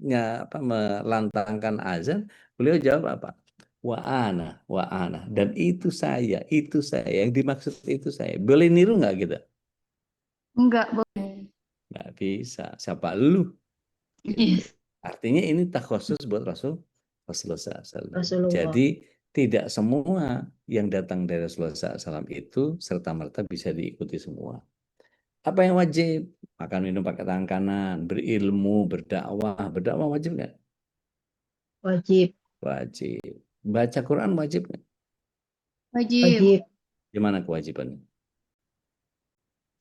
melantangkan azan, beliau jawab apa? Wa ana. Dan itu saya. Yang dimaksud itu saya. Boleh niru nggak kita? Enggak boleh. Nggak bisa. Siapa lu? Iya. Artinya ini takhusus buat Rasulullah SAW. Rasulullah. Jadi tidak semua yang datang dari Rasulullah SAW itu serta-merta bisa diikuti semua. Apa yang wajib? Makan minum pakai tangan kanan, berilmu, berdakwah. Berdakwah wajib nggak? Wajib, Wajib. Baca Quran wajib nggak? Wajib. wajib. Gimana kewajibannya?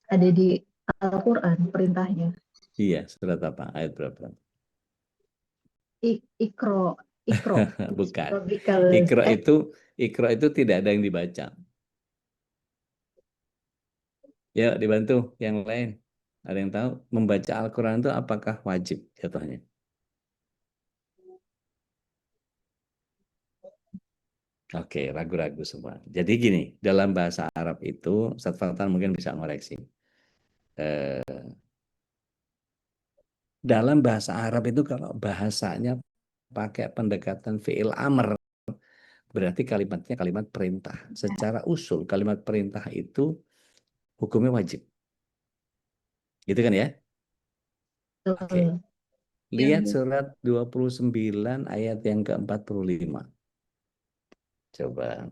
Ada di Al-Quran perintahnya. Iya, surat apa? Ayat berapa? Ikro. Bukan. Rabbikal- Ikra itu tidak ada yang dibaca. Ya, dibantu yang lain. Ada yang tahu membaca Al-Quran itu apakah wajib jatuhnya? Oke, ragu-ragu semua. Jadi gini, dalam bahasa Arab itu, Ustaz Fatan mungkin bisa ngoreksi. Dalam bahasa Arab itu kalau bahasanya pakai pendekatan fi'il amr, berarti kalimatnya kalimat perintah. Secara usul, kalimat perintah itu hukumnya wajib. Gitu kan ya? Oke. Lihat surat 29 ayat yang ke-45. Coba.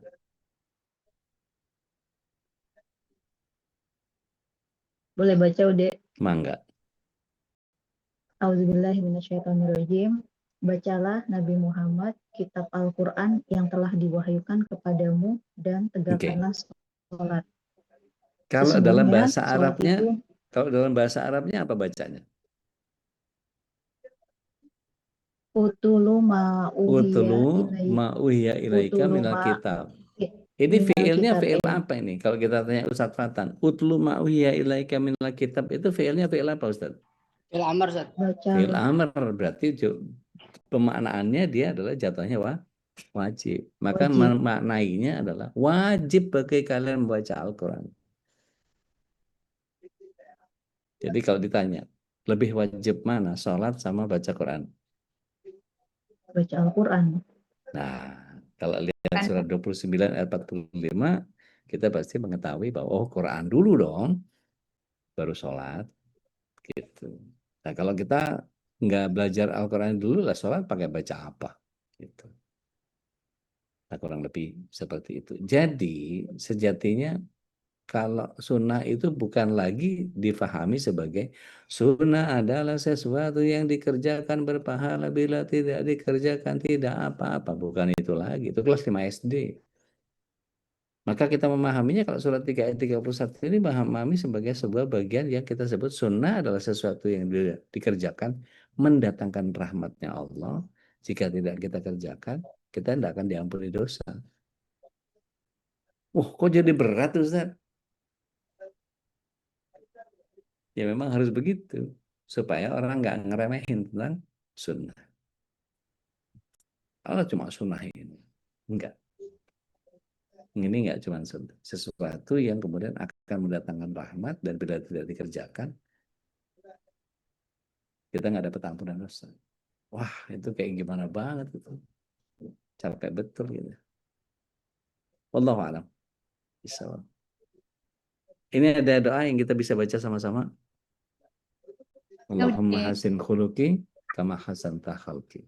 Boleh baca udah. Mangga. Auzubillahi minasyaitonirrajim. Bacalah Nabi Muhammad kitab Al-Quran yang telah diwahyukan kepadamu dan tegakkanlah sholat. Kalau dalam Sesungguhnya bahasa sholat Arabnya, itu- kalau dalam bahasa Arabnya apa bacanya? Utulu ma'uhiya ilaika minal kitab. Ini fiilnya fiil apa ini? Kalau kita tanya Ustadz Fatan, utlu ma'uhiya ilaika minal kitab itu fiilnya fiil apa Ustadz? Fi'il amr, Ustaz. Fiil amr berarti pemaknaannya dia adalah jatuhnya wajib. Maka maknainya adalah wajib bagi kalian membaca Al-Quran. Jadi kalau ditanya, lebih wajib mana sholat sama baca Quran? Baca Al-Quran. Nah, kalau lihat surat 29 ayat 45, kita pasti mengetahui bahwa oh Quran dulu dong, baru sholat. Gitu. Nah, kalau kita nggak belajar Al-Quran dulu lah, sholat pakai baca apa? Gitu. Nah, kurang lebih seperti itu. Jadi, sejatinya kalau sunnah itu bukan lagi difahami sebagai sunnah adalah sesuatu yang dikerjakan berpahala, bila tidak dikerjakan tidak apa-apa. Bukan itu lagi. Itu kelas 5 SD. Maka kita memahaminya kalau surat 3 ayat 31 ini memahami sebagai sebuah bagian yang kita sebut sunnah adalah sesuatu yang dikerjakan mendatangkan rahmatnya Allah. Jika tidak kita kerjakan, kita tidak akan diampuni dosa. Kok jadi berat Ustaz? Ya memang harus begitu. Supaya orang nggak ngeremehin tentang sunnah. Allah cuma sunnah ini. Enggak. Ini enggak cuma sunnah. Sesuatu yang kemudian akan mendatangkan rahmat dan bila tidak dikerjakan, kita nggak dapat ampunan dosa. Wah, itu kayak gimana banget itu. Capek betul gitu. Wallahu a'lam. Bismillah. Ini ada doa yang kita bisa baca sama-sama. Allahumma hasin khuluqi kama hasanta khalqi.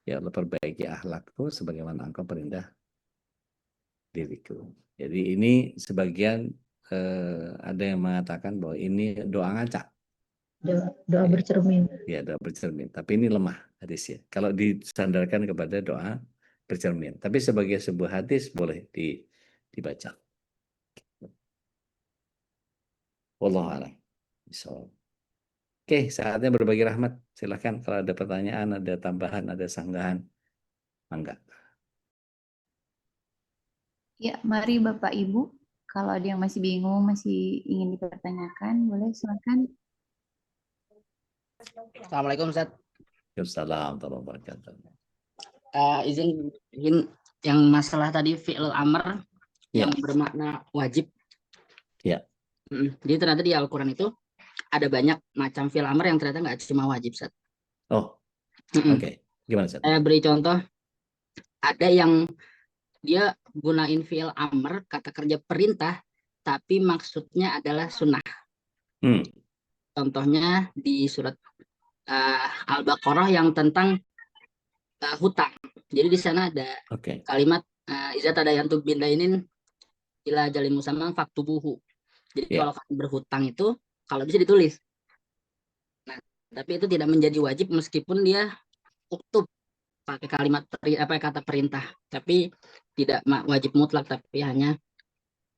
Ya Allah, perbaiki akhlakku sebagaimana Engkau perindah diriku. Jadi ini sebagian ada yang mengatakan bahwa ini doa ngaca. Doa bercermin. Ya, doa bercermin. Tapi ini lemah hadisnya. Kalau disandarkan kepada doa bercermin. Tapi sebagai sebuah hadis boleh dibaca. Wallahu a'lam. Oke, saatnya berbagi rahmat. Silahkan kalau ada pertanyaan, ada tambahan, ada sanggahan. Mangga. Ya, mari Bapak Ibu, kalau ada yang masih bingung, masih ingin dipertanyakan, boleh silakan. Assalamualaikum Ustaz. Assalamualaikum warahmatullahi wabarakatuh. Izin yang masalah tadi fi'il amr yang bermakna wajib. Ya. Jadi ternyata di Al-Quran itu ada banyak macam fi'il amr yang ternyata nggak cuma wajib, Ustaz. Oh, oke. Gimana, Ustaz? Saya beri contoh. Ada yang dia gunain fi'il amr, kata kerja perintah, tapi maksudnya adalah sunnah. Contohnya di surat Al-Baqarah yang tentang hutang. Jadi di sana ada kalimat iza tadayantum bidainin ila ajalin musamman faktubuhu. Jadi kalau kamu berhutang itu kalau bisa ditulis. Nah, tapi itu tidak menjadi wajib meskipun dia uktub pakai kalimat kata perintah, tapi tidak wajib mutlak, tapi hanya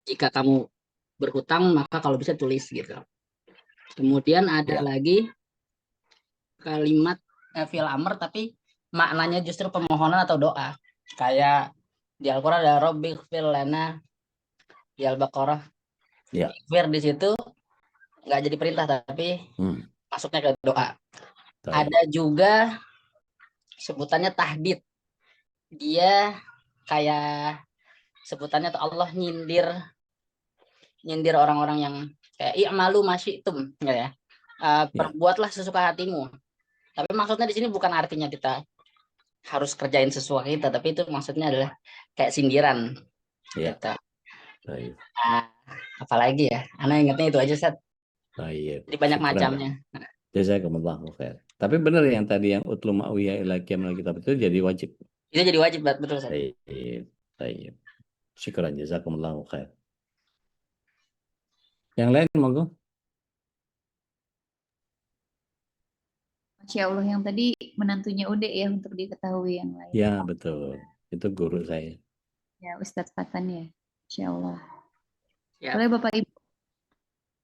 jika kamu berhutang maka kalau bisa tulis gitu. Kemudian ada lagi kalimat fi'il amr tapi maknanya justru permohonan atau doa. Kayak di Al-Qur'an ada Rabbighfir lana di Al-Baqarah. Fir di situ nggak jadi perintah tapi masuknya ke doa. Ada juga sebutannya tahdid. Dia kayak sebutannya tuh Allah nyindir orang-orang yang kayak i'malu masyi'tum ya. Perbuatlah sesuka hatimu. Tapi maksudnya di sini bukan artinya kita harus kerjain sesuatu kita, tapi itu maksudnya adalah kayak sindiran. Gitu. Apalagi ya, Ana ingatnya itu aja, Ustaz. Jadi banyak macamnya. Jazakumullahu khair. Tapi benar yang tadi yang utlu ma'wiya ila qiyamul kitab itu jadi wajib. Itu jadi wajib, betul, Ustaz. Baik. Syukran, jazakumullahu khair. Yang lain monggo. Masya Allah, yang tadi menantunya Ude ya untuk diketahui yang lain. Ya, betul. Itu guru saya. Ya, Ustadz Fatan ya. Masya Allah. Boleh Bapak Ibu,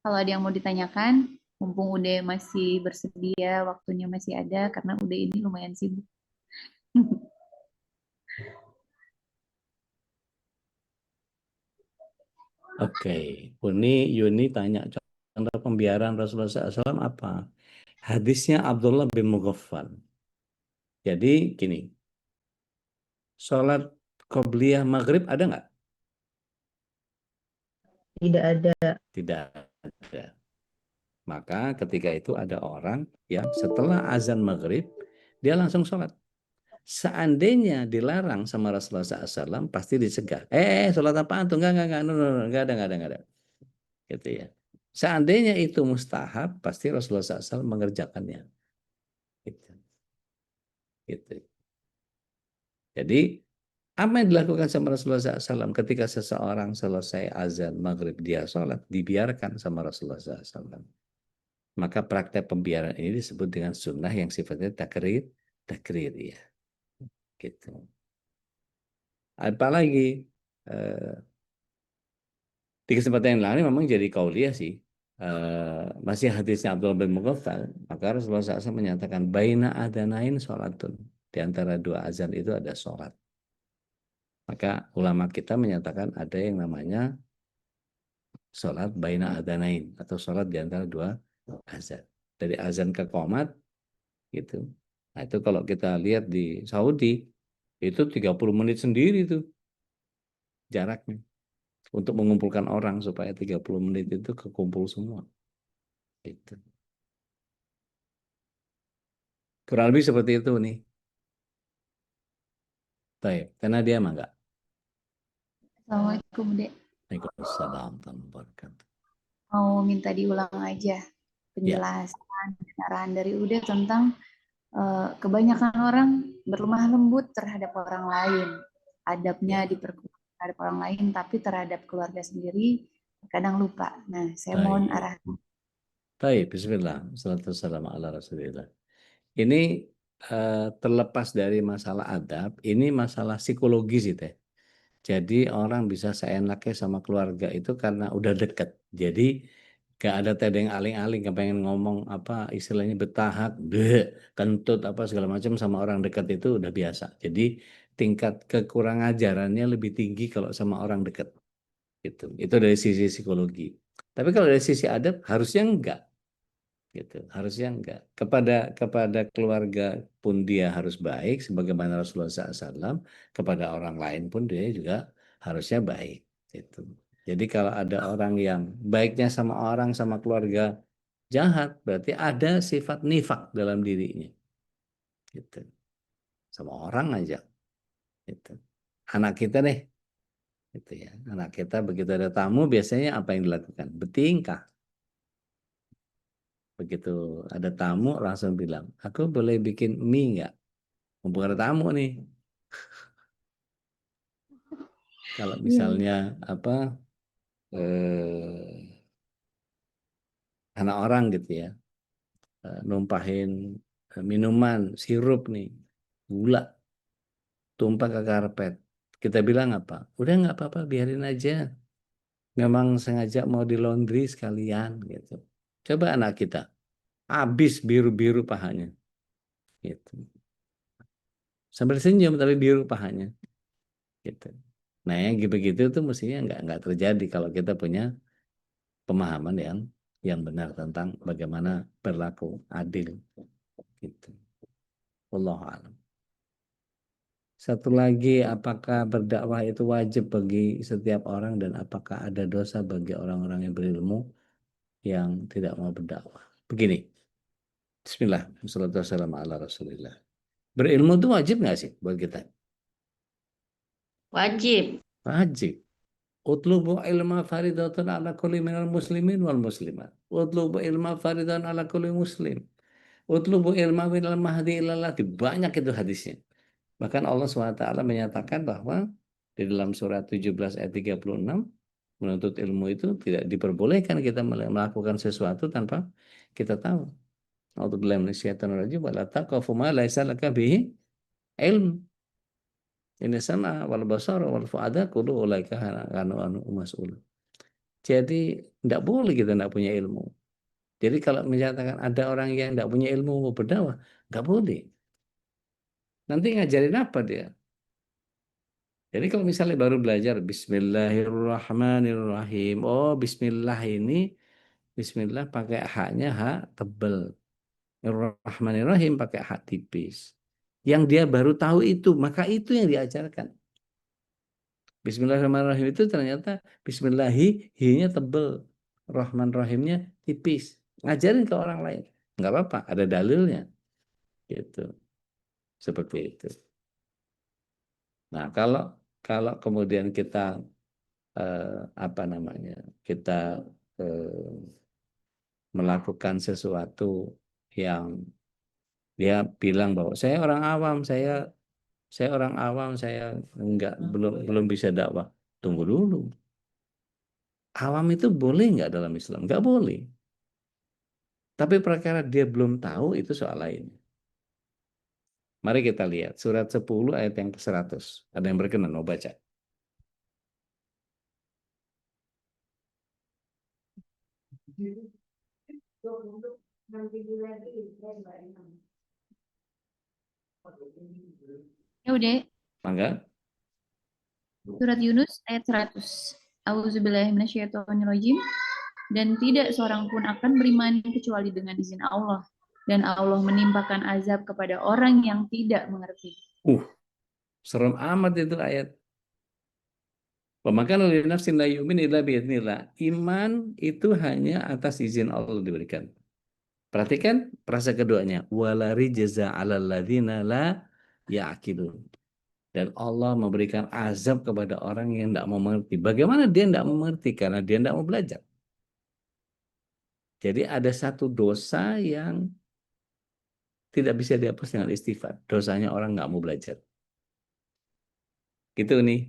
kalau ada yang mau ditanyakan, mumpung Ude masih bersedia, waktunya masih ada, karena Ude ini lumayan sibuk. Oke, Yuni tanya contoh pembiaran Rasulullah SAW apa? Hadisnya Abdullah bin Mughaffal. Jadi gini, sholat qobliyah maghrib ada nggak? Tidak ada. Tidak ada. Maka ketika itu ada orang yang setelah azan maghrib, dia langsung sholat. Seandainya dilarang sama Rasulullah SAW, pasti dicegah. Sholat apaan tuh? Enggak, enggak ada. Gitu ya. Seandainya itu mustahab, pasti Rasulullah SAW mengerjakannya. Gitu. Gitu. Jadi, apa yang dilakukan sama Rasulullah SAW ketika seseorang selesai azan maghrib dia sholat, dibiarkan sama Rasulullah SAW. Maka praktek pembiaran ini disebut dengan sunnah yang sifatnya takrir ya. Gitu. Apalagi di kesempatan yang lain memang jadi kauliyah sih. Masih hadisnya Abdullah bin Mughaffal, maka Rasulullah SAW menyatakan baina adanain sholatun. Di antara dua azan itu ada sholat. Maka ulama kita menyatakan ada yang namanya sholat baina adanain atau sholat di antara dua azan. Dari azan ke qomat gitu. Nah, itu kalau kita lihat di Saudi itu 30 menit sendiri tuh jaraknya untuk mengumpulkan orang supaya 30 menit itu kekumpul semua. Gitu. Kurang lebih seperti itu nih. Baik, karena dia emang enggak. Assalamualaikum, Dek. Waalaikumsalam warahmatullahi wabarakatuh. Mau minta diulang aja penjelasan arahan dari Ude tentang kebanyakan orang berlemah lembut terhadap orang lain. Adabnya diperkuat terhadap orang lain, tapi terhadap keluarga sendiri kadang lupa. Nah, saya mohon arahan. Baik, bismillah. Assalamualaikum ala rasulillah. Ini terlepas dari masalah adab, ini masalah psikologis itu. Jadi orang bisa seenaknya sama keluarga itu karena udah deket. Jadi gak ada tedeng aling-aling, kepengen ngomong apa istilahnya betahak, kentut apa segala macam sama orang dekat itu udah biasa. Jadi tingkat kekurang ajarannya lebih tinggi kalau sama orang dekat. Gitu. Itu dari sisi psikologi. Tapi kalau dari sisi adab harusnya enggak. Gitu. Harusnya enggak. Kepada keluarga pun dia harus baik sebagaimana Rasulullah SAW, kepada orang lain pun dia juga harusnya baik. Gitu. Jadi kalau ada orang yang baiknya sama orang sama keluarga jahat, berarti ada sifat nifak dalam dirinya. Gitu. Sama orang aja. Gitu. Anak kita deh. Gitu ya. Anak kita begitu ada tamu biasanya apa yang dilakukan? Bertingkah. Begitu ada tamu langsung bilang, aku boleh bikin mie nggak? Mumpung ada tamu nih. Kalau misalnya apa anak orang gitu ya, numpahin minuman sirup nih, gula, tumpah ke karpet. Kita bilang apa? Udah nggak apa-apa, biarin aja. Memang sengaja mau di laundry sekalian gitu. Coba anak kita, habis biru-biru pahanya. Gitu. Sambil senyum tapi biru pahanya. Gitu. Nah, yang begitu itu mestinya nggak terjadi kalau kita punya pemahaman yang benar tentang bagaimana berlaku adil. Gitu. Wallahu a'lam. Satu lagi, apakah berdakwah itu wajib bagi setiap orang dan apakah ada dosa bagi orang-orang yang berilmu yang tidak mau berdakwah? Begini. Bismillah. Wassalamualaikum ala rasulillah. Berilmu itu wajib nggak sih buat kita? Wajib. Wajib. Utlubu ilma faridatun ala kulli minal muslimin wal muslimat. Utlubu ilma faridatun ala kulli muslim. Utlubu ilma minal mahdi ilalati. Banyak itu hadisnya. Bahkan Allah SWT menyatakan bahwa di dalam surat 17 ayat 36, menuntut ilmu itu tidak diperbolehkan kita melakukan sesuatu tanpa kita tahu. A'udzubillahi minasyaitonir rajim wa la taqfu ma laysa laka bihi ilm. Ini sama wal basara wal fuada kullu ulaika kanu mas'ul. Jadi tidak boleh kita tidak punya ilmu. Jadi kalau menyatakan ada orang yang tidak punya ilmu mau berdakwah, nggak boleh. Nanti ngajarin apa dia? Jadi kalau misalnya baru belajar Bismillahirrahmanirrahim. Oh, Bismillah ini Bismillah pakai haknya hak tebel. Rahmanirrahim pakai hak tipis. Yang dia baru tahu itu, maka itu yang diajarkan. Bismillahirrahmanirrahim itu ternyata Bismillahi, hi-nya tebel. Rahman Rahimnya tipis. ngajarin ke orang lain. Nggak apa-apa, ada dalilnya. Gitu. Seperti itu. Nah, kalau kemudian kita kita melakukan sesuatu yang dia bilang bahwa saya orang awam, saya belum bisa dakwah. Tunggu dulu. Awam itu boleh nggak dalam Islam? Nggak boleh. Tapi perkara dia belum tahu itu soal lain. Mari kita lihat surat 10 ayat yang ke-100. Ada yang berkenan mau baca? Ya udah, Mangga. surat Yunus ayat 100. Auzubillahiminasyaitonirrajim. Dan tidak seorang pun akan beriman kecuali dengan izin Allah. Dan Allah menimpakan azab kepada orang yang tidak mengerti. Serem amat itu ayat. Pemakan oleh nafsin la yu'min illa bi'idznillah. Iman itu hanya atas izin Allah diberikan. Perhatikan frasa keduanya. Wala rijza 'alal ladzina la ya'qilun. Dan Allah memberikan azab kepada orang yang tidak mau mengerti. Bagaimana dia tidak mau mengerti? Karena dia tidak mau belajar. Jadi ada satu dosa yang tidak bisa dihapus dengan istighfar. Dosanya orang nggak mau belajar. Gitu nih.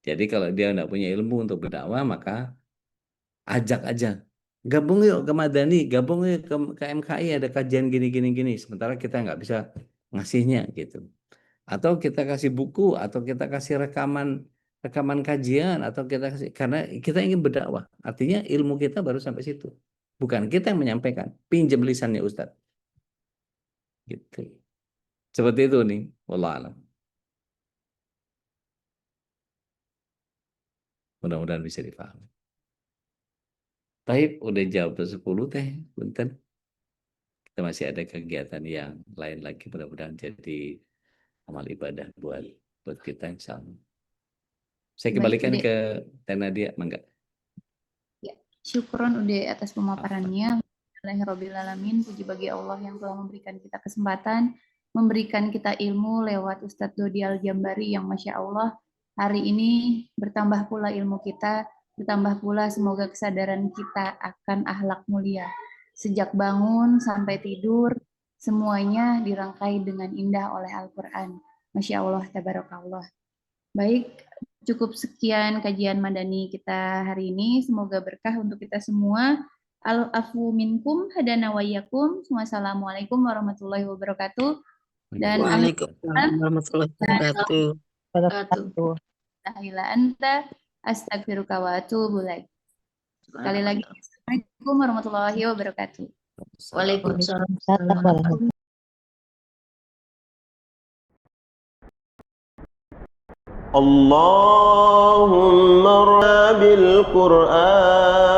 Jadi kalau dia nggak punya ilmu untuk berdakwah, maka ajak aja. Gabung yuk ke Madani, gabung yuk ke MKI, ada kajian gini. Sementara kita nggak bisa ngasihnya gitu. Atau kita kasih buku, atau kita kasih rekaman kajian, atau kita kasih, karena kita ingin berdakwah. Artinya ilmu kita baru sampai situ. Bukan kita yang menyampaikan, pinjam lisannya Ustadz. Gitu. Seperti itu nih, wallahu a'lam. Mudah-mudahan bisa dipahami. Taib, udah jawab 10 teh, punten. Kita masih ada kegiatan yang lain lagi, mudah-mudahan jadi amal ibadah buat kita insyaallah. Saya kembalikan ke Teh Nadia, mangga. Ya, syukron udah atas pemaparannya. Alhamdulillahirrabbilalamin, puji bagi Allah yang telah memberikan kita kesempatan, memberikan kita ilmu lewat Ustadz Dodi Al-Jambari yang Masya Allah hari ini bertambah pula ilmu kita, bertambah pula semoga kesadaran kita akan akhlak mulia. Sejak bangun sampai tidur, semuanya dirangkai dengan indah oleh Al-Quran. Masya Allah, tabarakallah. Baik, cukup sekian kajian Madani kita hari ini. Semoga berkah untuk kita semua. Al-afu minkum hadana wa iyyakum. Wassalamualaikum warahmatullahi wabarakatuh. Dan Waalaikumsalam warahmatullahi wabarakatuh. Ila anta astaghfiruka wa atubu ilaik. Sekali lagi Assalamualaikum warahmatullahi wabarakatuh. Waalaikumsalam. Allahumma bil Qur'an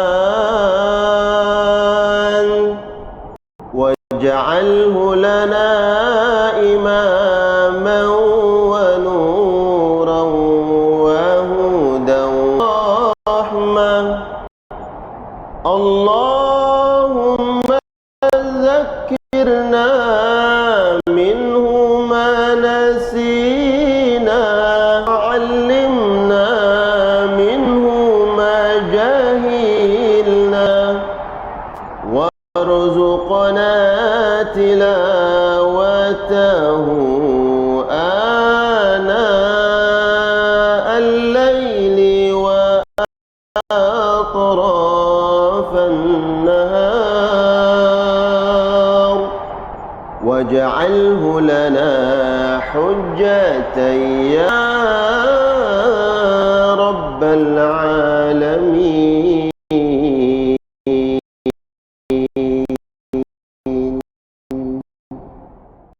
waj'alhu lana imaman wa nuran wa hudan wa rahmah. Allahumma zakkirna minhu ma nasina, علمنا منه ما جهلنا وارزقنا تلاوته آناء الليل وأطراف النهار واجعله لنا حجة يا رب العالمين.